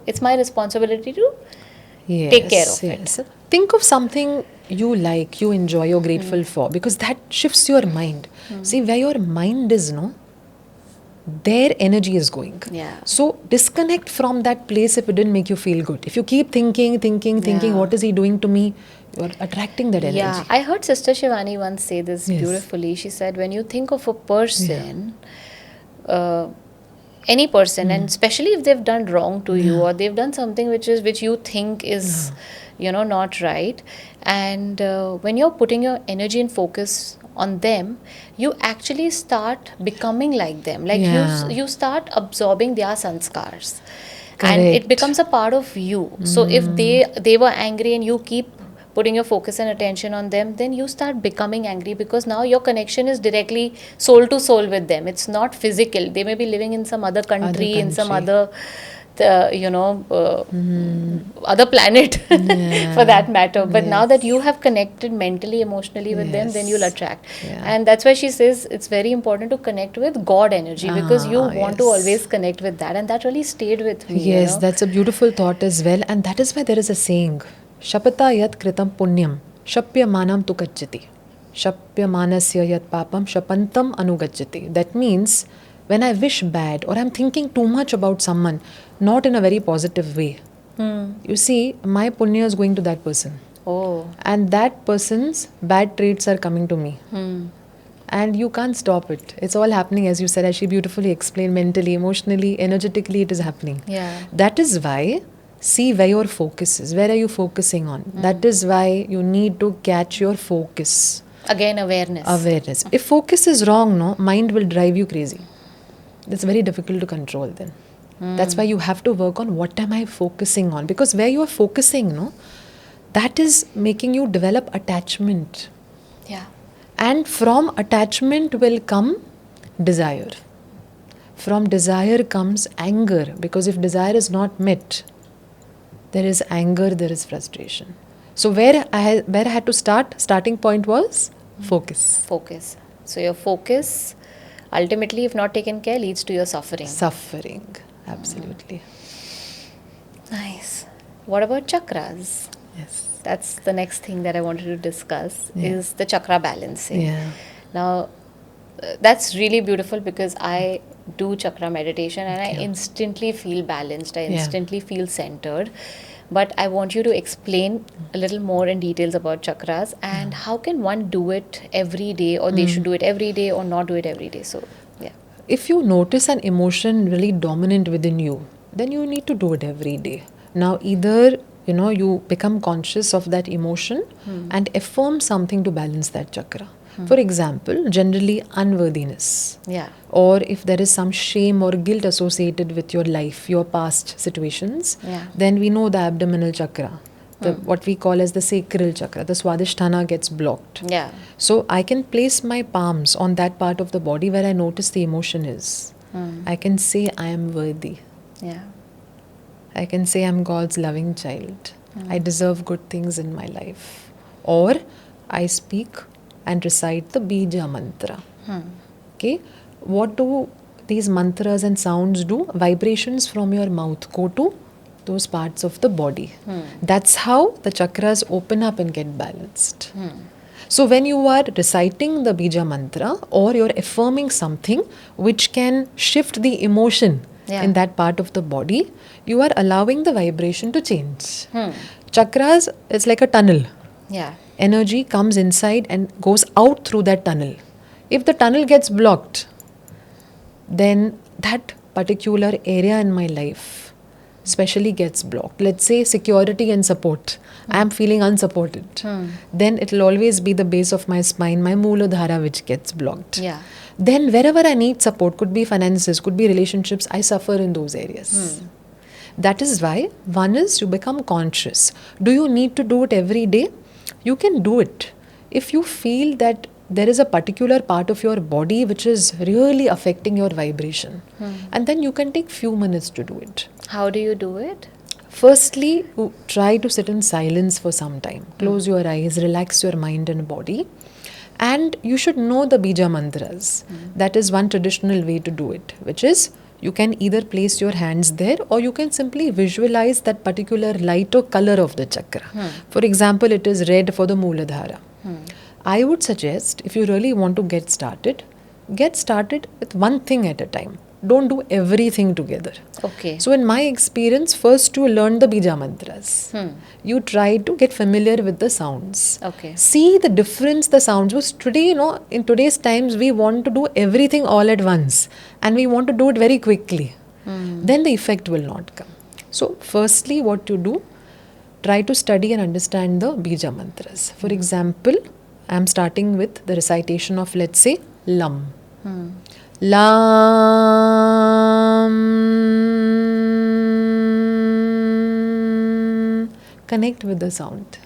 it's my responsibility to take care of it. Think of something you like, you enjoy, you're grateful for, because that shifts your mind. See, where your mind is, their energy is going. Yeah. So disconnect from that place if it didn't make you feel good. If you keep thinking, what is he doing to me? You're attracting that energy. Yeah, I heard Sister Shivani once say this beautifully. She said, when you think of a person, any person, and especially if they've done wrong to you or they've done something which you think is, not right, and when you're putting your energy and focus on them, you actually start becoming like them. Like you start absorbing their sanskars. And it becomes a part of you. So if they were angry and you keep putting your focus and attention on them, then you start becoming angry because now your connection is directly soul to soul with them. It's not physical. They may be living in some other country. In some other other planet for that matter. But now that you have connected mentally, emotionally with them, then you'll attract. And that's why she says it's very important to connect with God energy because you want to always connect with that. And that really stayed with me. Yes, that's a beautiful thought as well. And that is why there is a saying, Shapata yat kritam punyam, shapya manam tu gacchati. Shapya manasya yat papam, shapantam anugacchati. That means, when I wish bad or I'm thinking too much about someone, not in a very positive way, You see, my punya is going to that person. Oh. And that person's bad traits are coming to me. And you can't stop it. It's all happening, as you said, as she beautifully explained, mentally, emotionally, energetically, it is happening. Yeah. That is why, see where your focus is. Where are you focusing on? That is why you need to catch your focus. Again, awareness. Awareness. If focus is wrong, no, mind will drive you crazy. That's very difficult to control then. That's why you have to work on what am I focusing on. Because where you are focusing, no, that is making you develop attachment. Yeah. And from attachment will come desire. From desire comes anger. Because if desire is not met, there is anger, there is frustration. So where I had to start, starting point was focus. Focus. So your focus, ultimately, if not taken care, leads to your suffering. Suffering, absolutely. Nice. What about chakras? Yes. That's the next thing that I wanted to discuss, Yeah. is the chakra balancing. Yeah. Now, that's really beautiful because I do chakra meditation and I Okay. instantly feel balanced. I Yeah. instantly feel centered. But I want you to explain a little more in details about chakras and how can one do it every day, or they should do it every day or not do it every day. So, yeah. If you notice an emotion really dominant within you, then you need to do it every day. Now, either you become conscious of that emotion and affirm something to balance that chakra. For example, generally unworthiness. Yeah. Or if there is some shame or guilt associated with your life, your past situations, Yeah. then we know the abdominal chakra, what we call as the sacral chakra, the swadhisthana gets blocked. Yeah. So I can place my palms on that part of the body where I notice the emotion is. I can say I am worthy. Yeah. I can say I'm God's loving child. I deserve good things in my life. Or I speak and recite the bija mantra. Okay? What do these mantras and sounds do? Vibrations from your mouth go to those parts of the body. That's how the chakras open up and get balanced. So when you are reciting the bija mantra or you're affirming something which can shift the emotion in that part of the body, you are allowing the vibration to change. Chakras, it's like a tunnel. Yeah. Energy comes inside and goes out through that tunnel. If the tunnel gets blocked, then that particular area in my life especially gets blocked. Let's say security and support. I am feeling unsupported. Then it will always be the base of my spine, my Mooladhara, which gets blocked. Yeah. Then wherever I need support, could be finances, could be relationships, I suffer in those areas. That is why one is you become conscious. Do you need to do it every day? You can do it. If you feel that there is a particular part of your body which is really affecting your vibration, and then you can take few minutes to do it. How do you do it? Firstly, you try to sit in silence for some time. Close your eyes, relax your mind and body. And you should know the bija mantras. That is one traditional way to do it, which is you can either place your hands there or you can simply visualize that particular light or color of the chakra. For example, it is red for the Mooladhara. I would suggest, if you really want to get started with one thing at a time. Don't do everything together. Okay. So in my experience, first you learn the bija mantras. You try to get familiar with the sounds. Okay. See the difference the sounds. Because today, in today's times, we want to do everything all at once. And we want to do it very quickly. Then the effect will not come. So firstly, what you do, try to study and understand the bija mantras. For example, I am starting with the recitation of, let's say, Lam. Lam. Connect with the sound.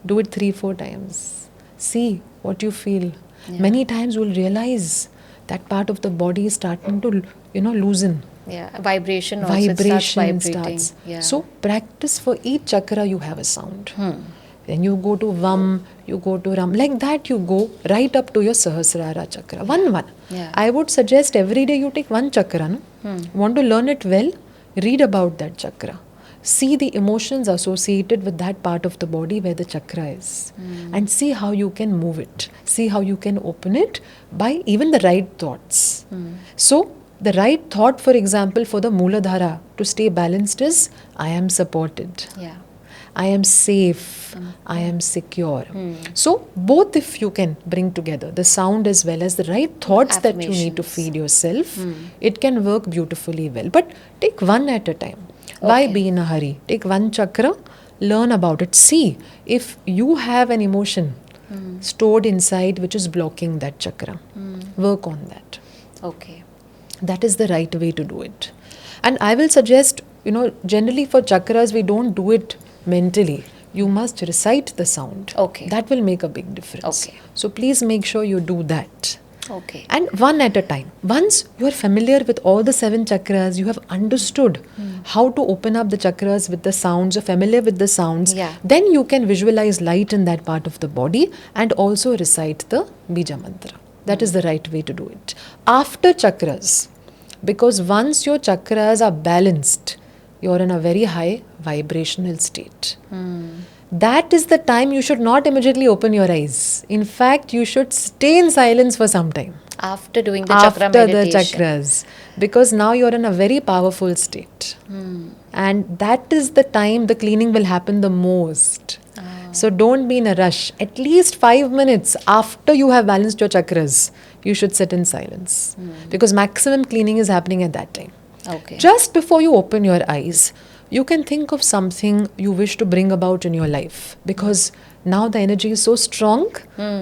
Do it 3-4 times. See what you feel. Many times you will realize that part of the body is starting to, loosen. Yeah. Vibration also. It starts vibrating. Yeah. So practice for each chakra you have a sound. Then you go to Vam, you go to Ram. Like that you go right up to your Sahasrara chakra. One. Yeah. I would suggest every day you take one chakra. No? Want to learn it well? Read about that chakra. See the emotions associated with that part of the body where the chakra is. And see how you can move it. See how you can open it by even the right thoughts. So The right thought, for example, for the Mooladhara to stay balanced is, I am supported. Yeah. I am safe. I am secure. So, both if you can bring together the sound as well as the right thoughts that you need to Affirmations. feed yourself, it can work beautifully well. But take one at a time. Why Okay. be in a hurry? Take one chakra, learn about it. See if you have an emotion stored inside which is blocking that chakra. Work on that. Okay. That is the right way to do it. And I will suggest, generally for chakras, we don't do it mentally. You must recite the sound. Okay. That will make a big difference. Okay. So please make sure you do that. Okay. And one at a time. Once you are familiar with all the 7 chakras, you have understood how to open up the chakras with the sounds, you're familiar with the sounds, Yeah. then you can visualize light in that part of the body and also recite the Bija mantra. That is the right way to do it. After chakras, because once your chakras are balanced, you're in a very high vibrational state. That is the time you should not immediately open your eyes. In fact, you should stay in silence for some time After doing the chakra after the meditation. chakras, because now you're in a very powerful state. And that is the time the cleaning will happen the most. So don't be in a rush. At least 5 minutes after you have balanced your chakras, you should sit in silence, because maximum cleaning is happening at that time. Okay. Just before you open your eyes, you can think of something you wish to bring about in your life, because now the energy is so strong.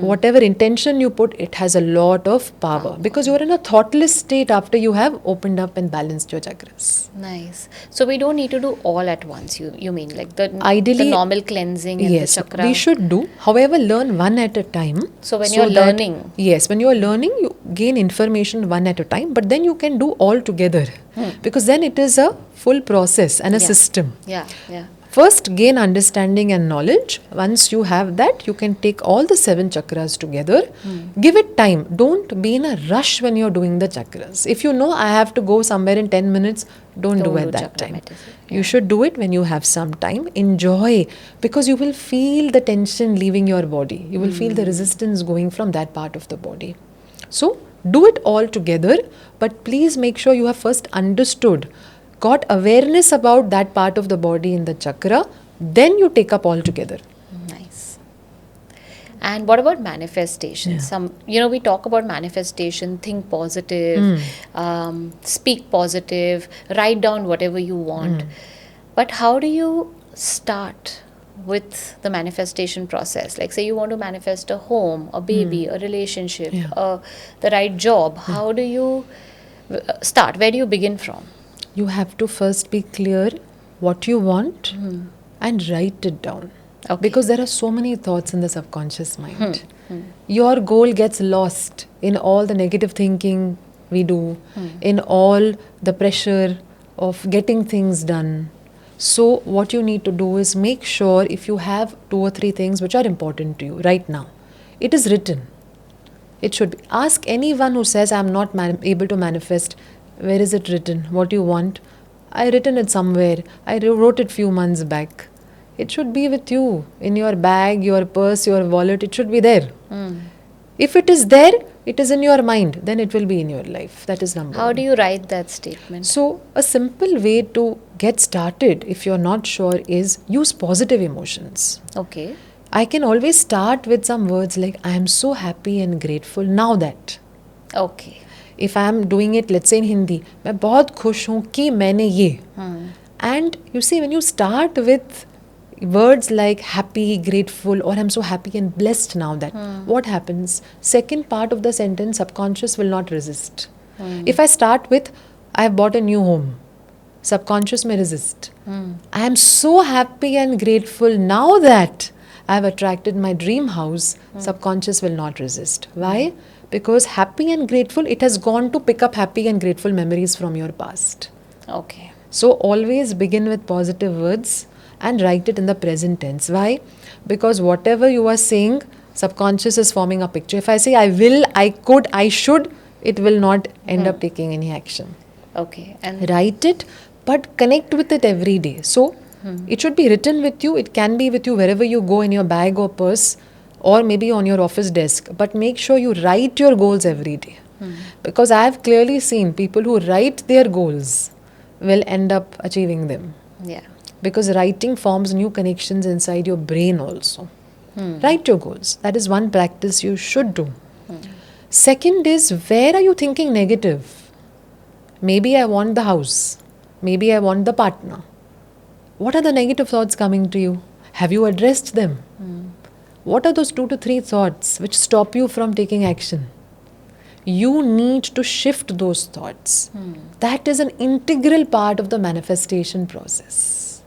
Whatever intention you put, it has a lot of power, because you are in a thoughtless state after you have opened up and balanced your chakras. Nice. So we don't need to do all at once. You mean like the Ideally, normal cleansing and yes, the chakra? we should do. However, learn one at a time. So when you're that- learning. yes, when you are learning, you gain information one at a time, but then you can do all together, because then it is a full process and a Yeah. system. Yeah. Yeah. First, gain understanding and knowledge. Once you have that, you can take all the 7 chakras together. Give it time. Don't be in a rush when you're doing the chakras. If you know I have to go somewhere in 10 minutes, don't do at that chakra time. meditation. You should do it when you have some time. Enjoy, because you will feel the tension leaving your body. You will feel the resistance going from that part of the body. So, do it all together, but please make sure you have first understood, got awareness about that part of the body in the chakra, then you take up all together. Nice. And what about manifestation? We talk about manifestation, think positive, speak positive, write down whatever you want. But how do you start with the manifestation process? Like, say you want to manifest a home, a baby, a relationship, the right job. How do you start? Where do you begin from? You have to first be clear what you want and write it down. Okay. Because there are so many thoughts in the subconscious mind. Your goal gets lost in all the negative thinking we do, in all the pressure of getting things done. So what you need to do is make sure, if you have 2 or 3 things which are important to you right now, it is written. It should be. Ask anyone who says, I'm not able to manifest, where is it written? What you want? I written it somewhere. I wrote it few months back. It should be with you, in your bag, your purse, your wallet. It should be there. If it is there, it is in your mind, then it will be in your life. That is number How one. do you write that statement? So, a simple way to get started, if you're not sure, is use positive emotions. Okay. I can always start with some words like, I am so happy and grateful now that. Okay. If I am doing it, let's say in Hindi, मैं बहुत खुश हूँ कि मैंने ये. And you see, when you start with words like happy, grateful, or I'm so happy and blessed now that, what happens? Second part of the sentence, subconscious will not resist. If I start with, I have bought a new home, subconscious may resist. I am so happy and grateful now that I have attracted my dream house, subconscious will not resist. Why? Because happy and grateful, it has gone to pick up happy and grateful memories from your past. Okay. So always begin with positive words and write it in the present tense. Why? Because whatever you are saying, subconscious is forming a picture. If I say I will, I could, I should, it will not end up taking any action. Okay. And Write it, but connect with it every day. So it should be written with you. It can be with you wherever you go, in your bag or purse, or maybe on your office desk. But make sure you write your goals every day. Because I have clearly seen people who write their goals will end up achieving them. Yeah. Because writing forms new connections inside your brain also. Write your goals. That is one practice you should do. Second is, where are you thinking negative? Maybe I want the house. Maybe I want the partner. What are the negative thoughts coming to you? Have you addressed them? What are those 2 to 3 thoughts which stop you from taking action? You need to shift those thoughts. That is an integral part of the manifestation process.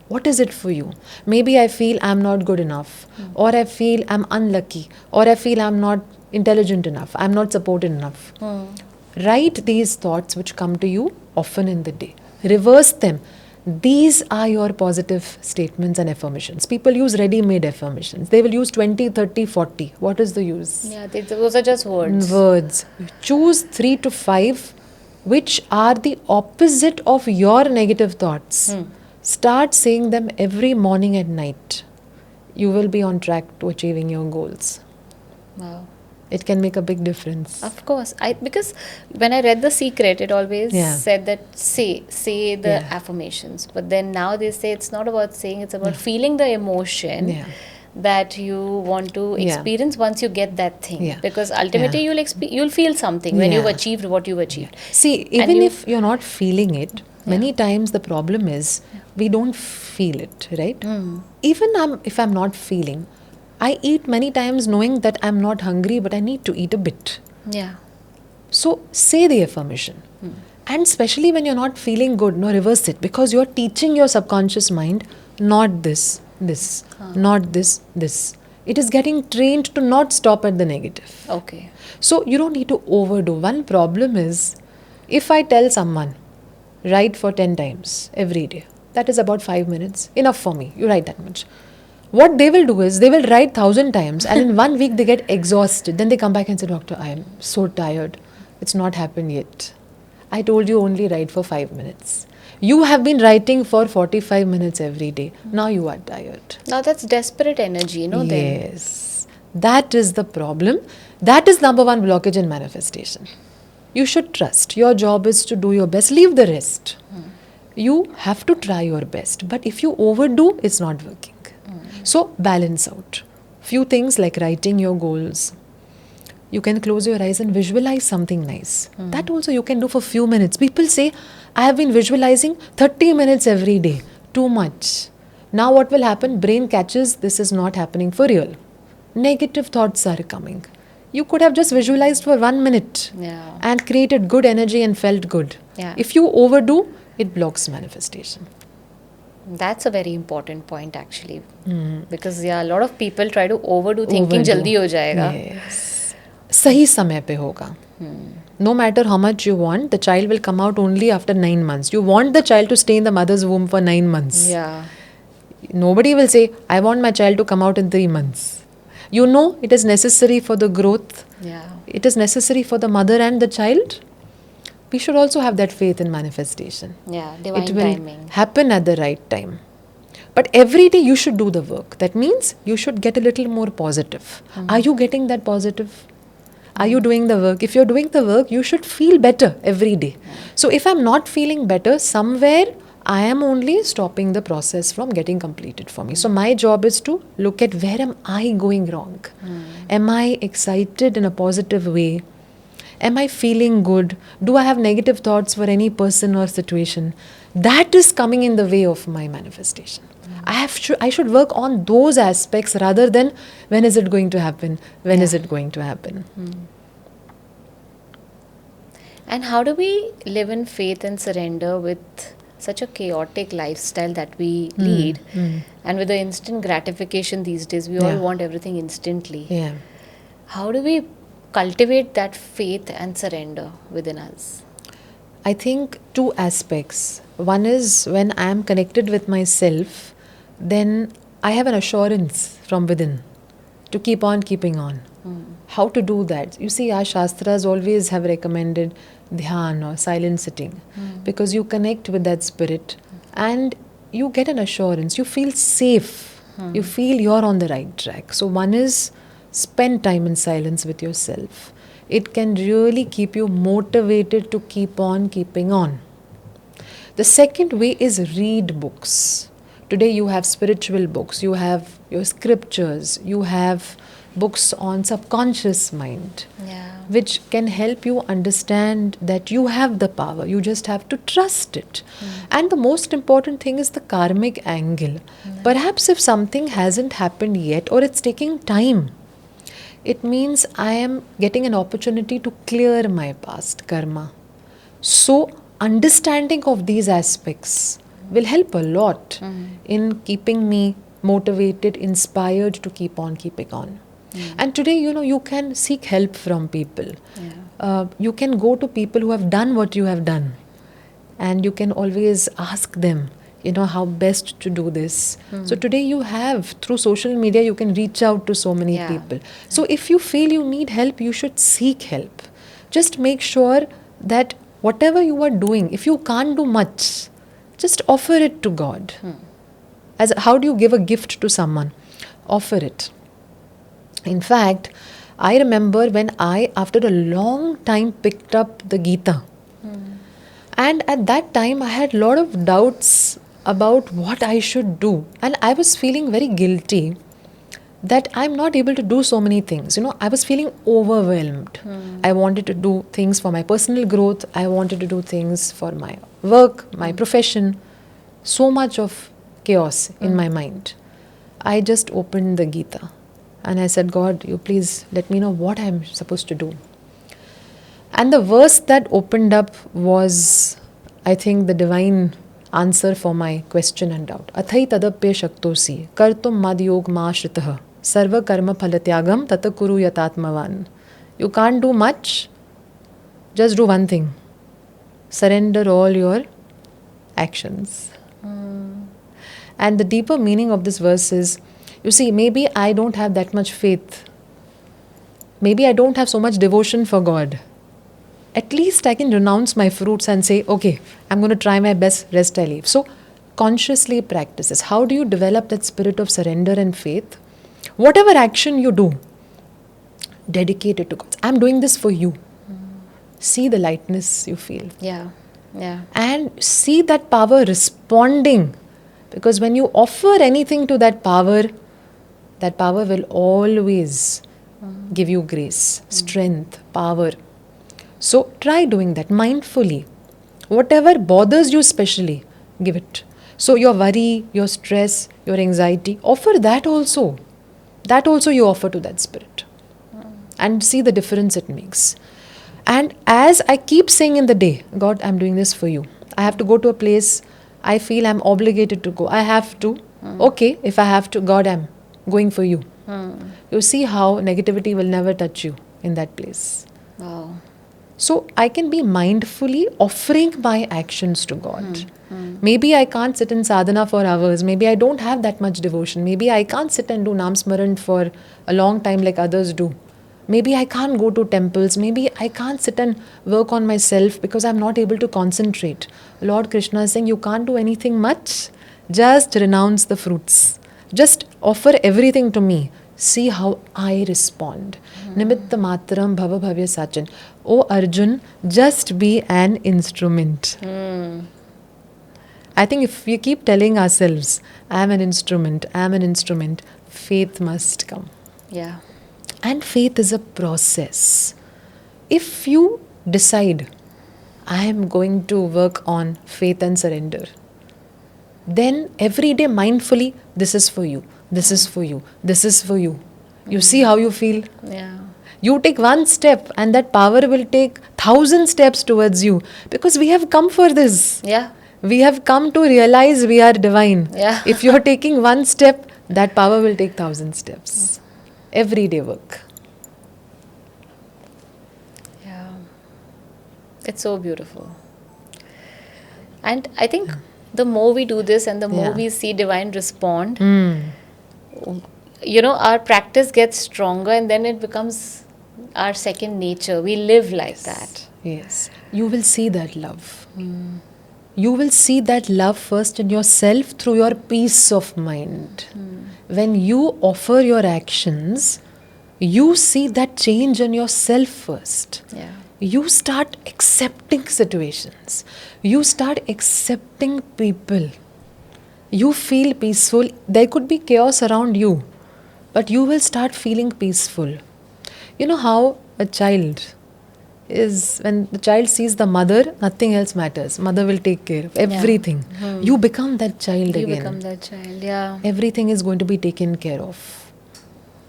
What is it for you? Maybe I feel I'm not good enough, or I feel I'm unlucky, or I feel I'm not intelligent enough, I'm not supported enough. Write these thoughts which come to you often in the day. Reverse them. These are your positive statements and affirmations. People use ready-made affirmations. They will use 20, 30, 40. What is the use? Yeah, those are just words. Words. Choose 3 to 5 which are the opposite of your negative thoughts. Start saying them every morning and night. You will be on track to achieving your goals. Wow. It can make a big difference. Of course. Because when I read The Secret, it always Yeah. said that say the Yeah. affirmations. But then now they say it's not about saying, it's about feeling the emotion Yeah. that you want to Yeah. experience once you get that thing. Yeah. Because ultimately Yeah. you'll feel something when Yeah. you've achieved what you've achieved. See, And even you- if you're not feeling it, many times the problem is we don't feel it, right? Even if I'm not feeling, I eat many times knowing that I'm not hungry, but I need to eat a bit. Yeah. So say the affirmation. And especially when you're not feeling good, no, reverse it, because you're teaching your subconscious mind, not this, not this. It is getting trained to not stop at the negative. Okay. So you don't need to overdo. One problem is, if I tell someone, write for 10 times every day, that is about 5 minutes, enough for me, you write that much. What they will do is, they will write 1,000 times and in 1 week they get exhausted. Then they come back and say, Doctor, I am so tired. It's not happened yet. I told you only write for 5 minutes. You have been writing for 45 minutes every day. Now you are tired. Now that's desperate energy, then. Yes. That is the problem. That is number one blockage in manifestation. You should trust. Your job is to do your best. Leave the rest. You have to try your best. But if you overdo, it's not working. So balance out. Few things like writing your goals. You can close your eyes and visualize something nice. That also you can do for few minutes. People say, I have been visualizing 30 minutes every day. Too much. Now what will happen? Brain catches this is not happening for real. Negative thoughts are coming. You could have just visualized for 1 minute and created good energy and felt good. Yeah. If you overdo, it blocks manifestation. That's a very important point actually. Because a lot of people try to overdo thinking jaldi ho jayega. Yes. सही समय पे होगा. No matter how much you want, the child will come out only after 9 months. You want the child to stay in the mother's womb for 9 months. Yeah. Nobody will say, I want my child to come out in 3 months. You know it is necessary for the growth. Yeah. It is necessary for the mother and the child. We should also have that faith in manifestation. Yeah, divine It will timing. happen at the right time. But every day you should do the work. That means you should get a little more positive. Are you getting that positive? Are you doing the work? If you're doing the work, you should feel better every day. So if I'm not feeling better, somewhere I am only stopping the process from getting completed for me. So my job is to look at where am I going wrong? Am I excited in a positive way? Am I feeling good? Do I have negative thoughts for any person or situation? That is coming in the way of my manifestation. I should work on those aspects rather than when is it going to happen? When is it going to happen? And how do we live in faith and surrender with such a chaotic lifestyle that we lead? And with the instant gratification these days, we all Yeah. want everything instantly. Yeah. How do we cultivate that faith and surrender within us? I think 2 aspects. One is when I am connected with myself, then I have an assurance from within to keep on keeping on. How to do that? You see, our Shastras always have recommended dhyan or silent sitting because you connect with that spirit and you get an assurance. You feel safe. You feel you're on the right track. So one is spend time in silence with yourself. it can really keep you motivated to keep on keeping on. The second way is read books. Today you have spiritual books, you have your scriptures, you have books on subconscious mind, Yeah. which can help you understand that you have the power. You just have to trust it. And the most important thing is the karmic angle. Perhaps if something hasn't happened yet or it's taking time, it means I am getting an opportunity to clear my past karma. So, understanding of these aspects will help a lot in keeping me motivated, inspired to keep on keeping on. And today, you can seek help from people. You can go to people who have done what you have done, and you can always ask them, how best to do this. So today you have, through social media, you can reach out to so many Yeah. people. So if you feel you need help, you should seek help. Just make sure that whatever you are doing, if you can't do much, just offer it to God. As how do you give a gift to someone? Offer it. In fact, I remember when I, after a long time, picked up the Gita. And at that time, I had a lot of doubts about what I should do. And I was feeling very guilty that I'm not able to do so many things. I was feeling overwhelmed. I wanted to do things for my personal growth. I wanted to do things for my work, my profession. So much of chaos in my mind. I just opened the Gita and I said, God, you please let me know what I'm supposed to do. And the verse that opened up was, I think, the divine answer for my question and doubt. Athai tadapya shaktosi kartum mad yog ma shritah sarva karma phalatyagam tata kuru yatatmavan. You can't do much, just do one thing. Surrender all your actions. And the deeper meaning of this verse is, you see, maybe I don't have that much faith. Maybe I don't have so much devotion for God. At least I can renounce my fruits and say, okay, I'm going to try my best, rest I leave. So, consciously practice this. How do you develop that spirit of surrender and faith? Whatever action you do, dedicate it to God. I'm doing this for you. See the lightness you feel. Yeah. Yeah. And see that power responding. Because when you offer anything to that power will always give you grace, strength, power. So try doing that mindfully. Whatever bothers you specially, give it. So your worry, your stress, your anxiety, offer that also. That also you offer to that spirit. And see the difference it makes. And as I keep saying in the day, God, I'm doing this for you. I have to go to a place I feel I'm obligated to go. I have to. Okay, if I have to, God, I'm going for you. You see how negativity will never touch you in that place. Wow. So I can be mindfully offering my actions to God. Maybe I can't sit in sadhana for hours. Maybe I don't have that much devotion. Maybe I can't sit and do Nam Smaran for a long time like others do. Maybe I can't go to temples. Maybe I can't sit and work on myself because I'm not able to concentrate. Lord Krishna is saying, you can't do anything much. Just renounce the fruits. Just offer everything to me. See how I respond. Nimitta matram bhava bhavya sachin. Oh Arjun, just be an instrument. I think if we keep telling ourselves, I am an instrument, faith must come. Yeah. And faith is a process. If you decide, I am going to work on faith and surrender, then every day mindfully, this is for you, this is for you, this is for you. You see how you feel? Yeah. You take one step and that power will take 1,000 steps towards you, because we have come for this. Yeah. We have come to realize we are divine. Yeah. If you're taking one step, that power will take 1,000 steps. Everyday work. Yeah. It's so beautiful. And I think the more we do this and the more Yeah. we see divine respond, Mm. our practice gets stronger and then it becomes our second nature. We live like that. Yes. You will see that love. You will see that love first in yourself through your peace of mind. When you offer your actions, you see that change in yourself first. Yeah. You start accepting situations. You start accepting people. You feel peaceful. There could be chaos around you, but you will start feeling peaceful. You know how a child is, when the child sees the mother, nothing else matters. Mother will take care of everything. You become that child You again. become that child. Yeah. Everything is going to be taken care of.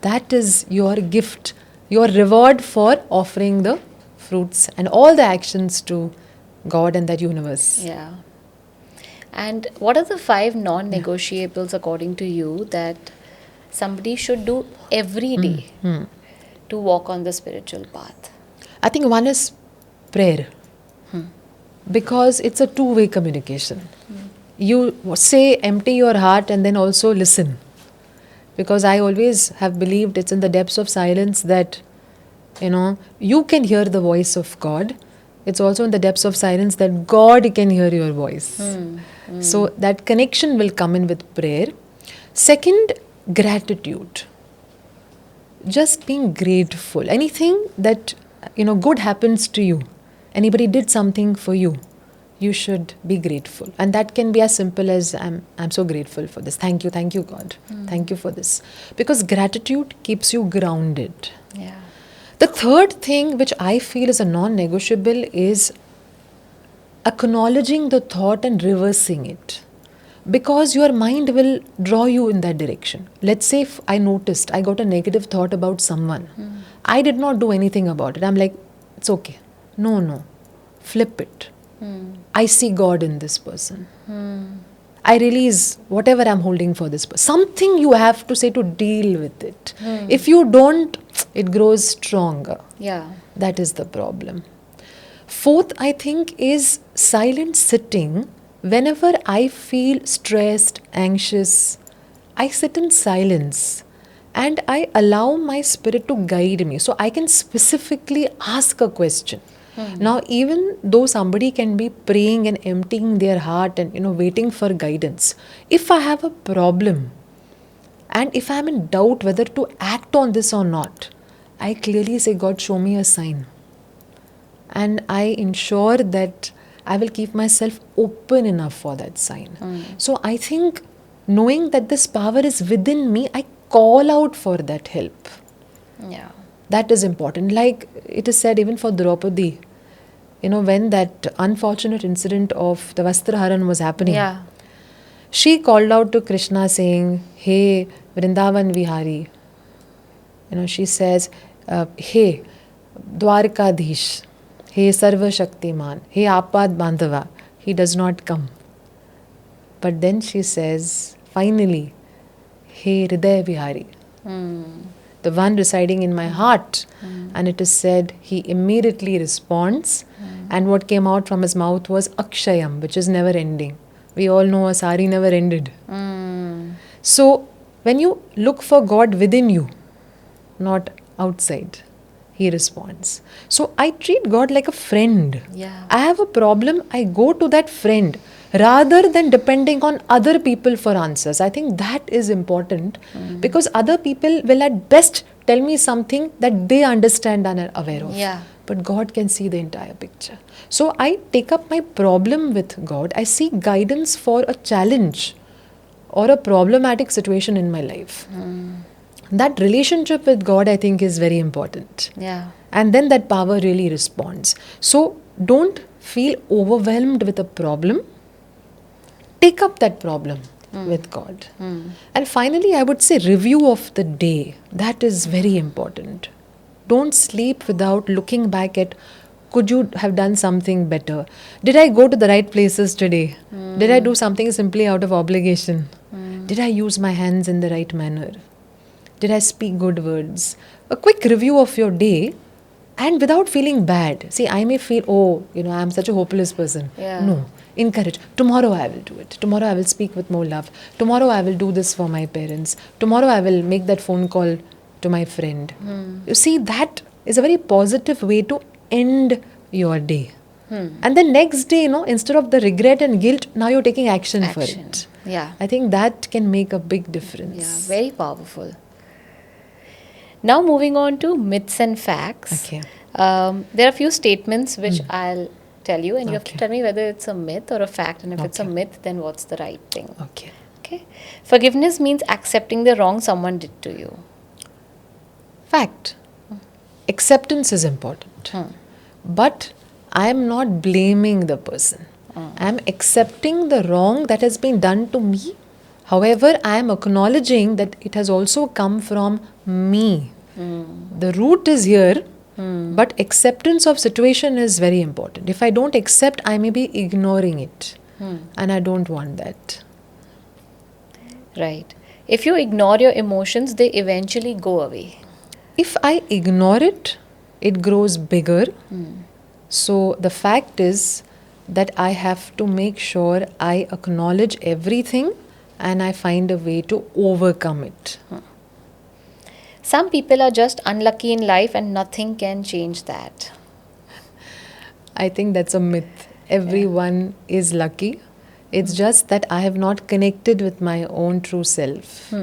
That is your gift, your reward for offering the fruits and all the actions to God and that universe. Yeah. And what are the 5 non-negotiables according to you that somebody should do every day to walk on the spiritual path? I think one is prayer, because it's a two-way communication. You say, empty your heart, and then also listen. Because I always have believed it's in the depths of silence that, you can hear the voice of God. It's also in the depths of silence that God can hear your voice. So that connection will come in with prayer. Second, gratitude. Just being grateful. Anything that, good happens to you, anybody did something for you, you should be grateful. And that can be as simple as, I'm so grateful for this. Thank you, God. Thank you for this. Because gratitude keeps you grounded. Yeah. The third thing which I feel is a non-negotiable is acknowledging the thought and reversing it. Because your mind will draw you in that direction. Let's say if I noticed I got a negative thought about someone. I did not do anything about it. I'm like, it's okay. No. Flip it. I see God in this person. I release whatever I'm holding for this person. Something you have to say to deal with it. If you don't, it grows stronger. Yeah. That is the problem. Fourth, I think, is silent sitting. Whenever I feel stressed, anxious, I sit in silence and I allow my spirit to guide me. So I can specifically ask a question. Now, even though somebody can be praying and emptying their heart and waiting for guidance, if I have a problem and if I'm in doubt whether to act on this or not, I clearly say, God, show me a sign. And I ensure that I will keep myself open enough for that sign. So I think knowing that this power is within me, I call out for that help. Yeah. That is important. Like it is said even for Draupadi, when that unfortunate incident of the Vastraharan was happening, Yeah. she called out to Krishna saying, hey, Vrindavan Vihari. She says, hey, Dwarkadhish, hey, Sarva Shaktiman, hey, Apad Bandhava. He does not come. But then she says, finally, hey, Hridaya Vihari, the one residing in my heart. And it is said, he immediately responds. And what came out from his mouth was Akshayam, which is never ending. We all know a sari never ended. So, when you look for God within you, not outside, he responds. So, I treat God like a friend. Yeah. I have a problem, I go to that friend rather than depending on other people for answers. I think that is important because other people will at best tell me something that they understand and are aware of. Yeah. But God can see the entire picture. So I take up my problem with God. I seek guidance for a challenge or a problematic situation in my life. That relationship with God, I think, is very important. Yeah. And then that power really responds. So don't feel overwhelmed with a problem. Take up that problem with God. And finally, I would say review of the day. That is very important. Don't sleep without looking back at, could you have done something better? Did I go to the right places today? Did I do something simply out of obligation? Did I use my hands in the right manner? Did I speak good words? A quick review of your day and without feeling bad. See, I may feel, I'm such a hopeless person. Yeah. No. Encourage. Tomorrow I will do it. Tomorrow I will speak with more love. Tomorrow I will do this for my parents. Tomorrow I will make that phone call to my friend. You see, that is a very positive way to end your day. And the next day, instead of the regret and guilt, now you're taking action for it. Yeah. I think that can make a big difference. Yeah, very powerful. Now, moving on to myths and facts. Okay. There are a few statements which I'll tell you, and you have to Okay. tell me whether it's a myth or a fact. And if it's a Okay. myth, then what's the right thing? Okay. Okay. Forgiveness means accepting the wrong someone did to you. Fact. Acceptance is important. But I am not blaming the person. I am accepting the wrong that has been done to me. However, I am acknowledging that it has also come from me. The root is here, but acceptance of situation is very important. If I don't accept, I may be ignoring it. And I don't want that. Right. If you ignore your emotions, they eventually go away. If I ignore it, it grows bigger. So the fact is that I have to make sure I acknowledge everything and I find a way to overcome it. Some people are just unlucky in life and nothing can change that. I think that's a myth. Everyone is lucky. It's just that I have not connected with my own true self.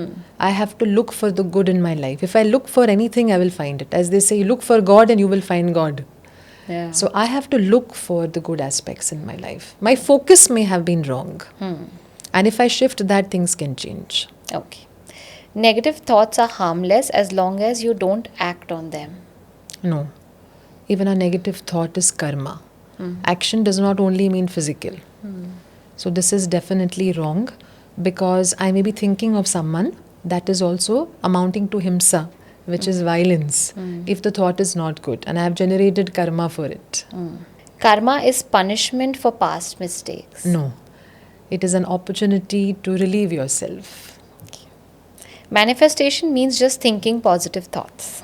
I have to look for the good in my life. If I look for anything, I will find it. As they say, look for God and you will find God. Yeah. So I have to look for the good aspects in my life. My focus may have been wrong. And if I shift that, things can change. Okay. Negative thoughts are harmless as long as you don't act on them. No. Even a negative thought is karma. Action does not only mean physical. So this is definitely wrong because I may be thinking of someone that is also amounting to himsa, which is violence, if the thought is not good. And I have generated karma for it. Karma is punishment for past mistakes. No. It is an opportunity to relieve yourself. Manifestation means just thinking positive thoughts.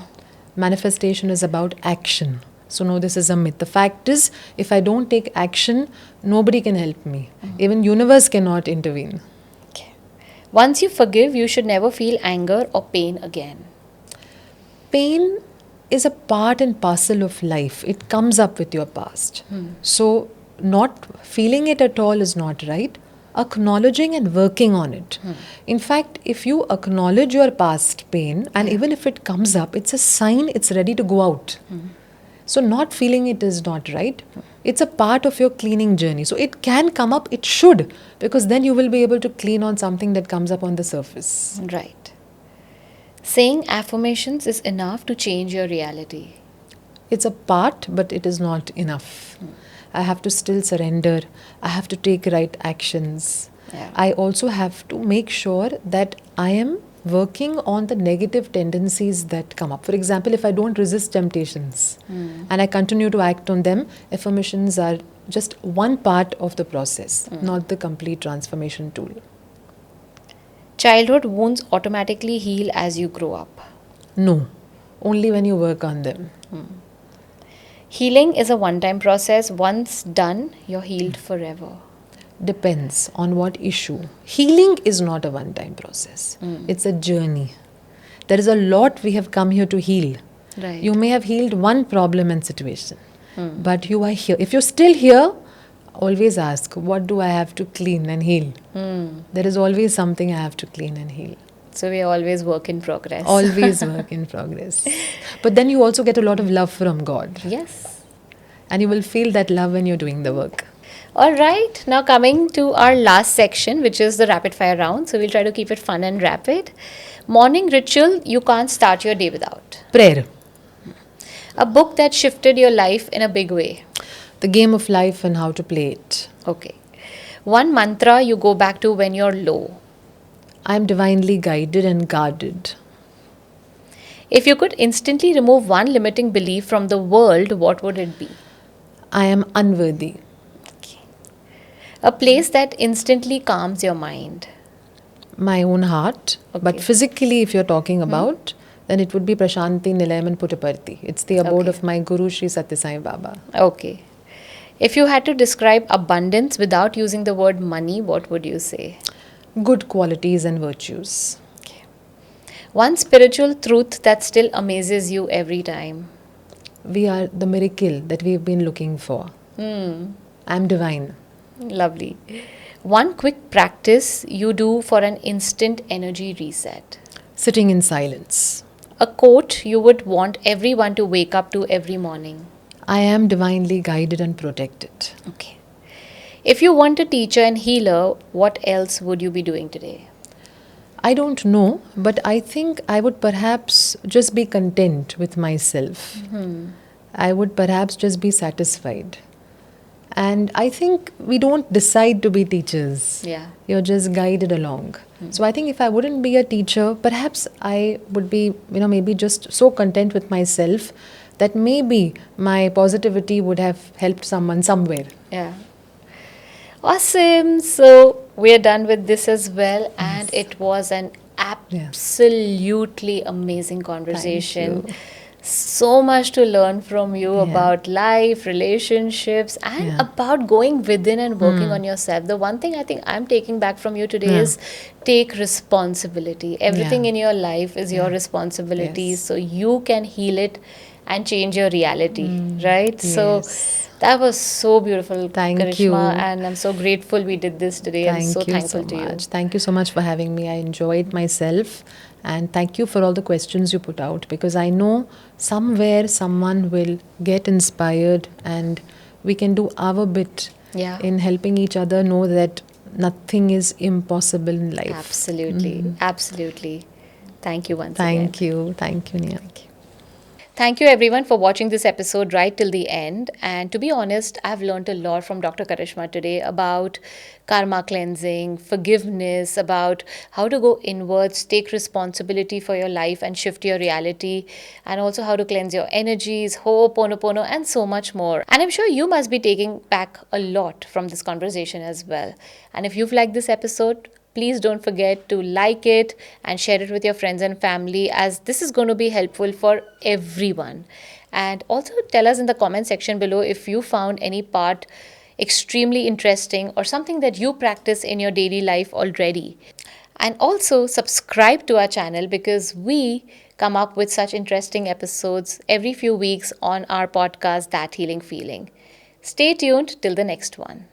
Manifestation is about action. So no, this is a myth. The fact is, if I don't take action, nobody can help me. Even universe cannot intervene. Okay. Once you forgive, you should never feel anger or pain again. Pain is a part and parcel of life. It comes up with your past. So not feeling it at all is not right. Acknowledging and working on it. In fact, if you acknowledge your past pain and even if it comes up, it's a sign it's ready to go out. So not feeling it is not right. It's a part of your cleaning journey. So it can come up, it should, because then you will be able to clean on something that comes up on the surface. Right. Saying affirmations is enough to change your reality. It's a part, but it is not enough. I have to still surrender. I have to take right actions. Yeah. I also have to make sure that I am working on the negative tendencies that come up. For example, if I don't resist temptations and I continue to act on them, affirmations are just one part of the process, not the complete transformation tool. Childhood wounds automatically heal as you grow up. No, only when you work on them. Healing is a one-time process. Once done, you're healed forever. Depends on what issue. Healing is not a one-time process. It's a journey. There is a lot we have come here to heal. Right. You may have healed one problem and situation, but you are here. If you're still here, always ask, what do I have to clean and heal? There is always something I have to clean and heal. So we always work in progress. Always work in progress. But then you also get a lot of love from God. Yes. And you will feel that love when you're doing the work. All right. Now coming to our last section, which is the rapid fire round. So we'll try to keep it fun and rapid. Morning ritual you can't start your day without. Prayer. A book that shifted your life in a big way. The game of life and how to play it. Okay. One mantra you go back to when you're low. I am divinely guided and guarded. If you could instantly remove one limiting belief from the world, what would it be? I am unworthy. A place that instantly calms your mind. My own heart. Okay. But physically, if you're talking about, then it would be Prashanti Nilayam and Puttaparthi. It's the abode of my Guru Sri Satya Sai Baba. Okay. If you had to describe abundance without using the word money, what would you say? Good qualities and virtues. One spiritual truth that still amazes you every time. We are the miracle that we've been looking for. I'm divine. Lovely. One quick practice you do for an instant energy reset. Sitting in silence. a quote you would want everyone to wake up to every morning. I am divinely guided and protected. Okay. If you weren't a teacher and healer, what else would you be doing today? I don't know, but I think I would perhaps just be content with myself. I would perhaps just be satisfied. And I think we don't decide to be teachers. Yeah. You're just guided along. So I think if I wouldn't be a teacher, perhaps I would be, maybe just so content with myself that maybe my positivity would have helped someone somewhere. Yeah. Awesome. So we're done with this as well. And it was an absolutely amazing conversation. you. So much to learn from you Yeah. about life, relationships, and Yeah. about going within and working on yourself. The one thing I think I'm taking back from you today is take responsibility. Everything Yeah. in your life is your responsibility. Yes. So you can heal it and change your reality, right? So Yes. that was so beautiful, Thank Karishma, you. and I'm so grateful we did this today. I'm so Thank you thankful so to you. much. Thank you so much for having me. I enjoyed myself. And thank you for all the questions you put out, because I know somewhere someone will get inspired and we can do our bit Yeah. in helping each other know that nothing is impossible in life. Absolutely. Absolutely. Thank you once again. Thank you. Thank you, Nia. Thank you everyone for watching this episode right till the end. And to be honest, I've learned a lot from Dr. Karishma today about karma cleansing, forgiveness, about how to go inwards, take responsibility for your life and shift your reality, and also how to cleanse your energies, ho'oponopono, and so much more. And I'm sure you must be taking back a lot from this conversation as well. And if you've liked this episode, please don't forget to like it and share it with your friends and family, as this is going to be helpful for everyone. And also tell us in the comment section below if you found any part extremely interesting or something that you practice in your daily life already. And also subscribe to our channel, because we come up with such interesting episodes every few weeks on our podcast, That Healing Feeling. Stay tuned till the next one.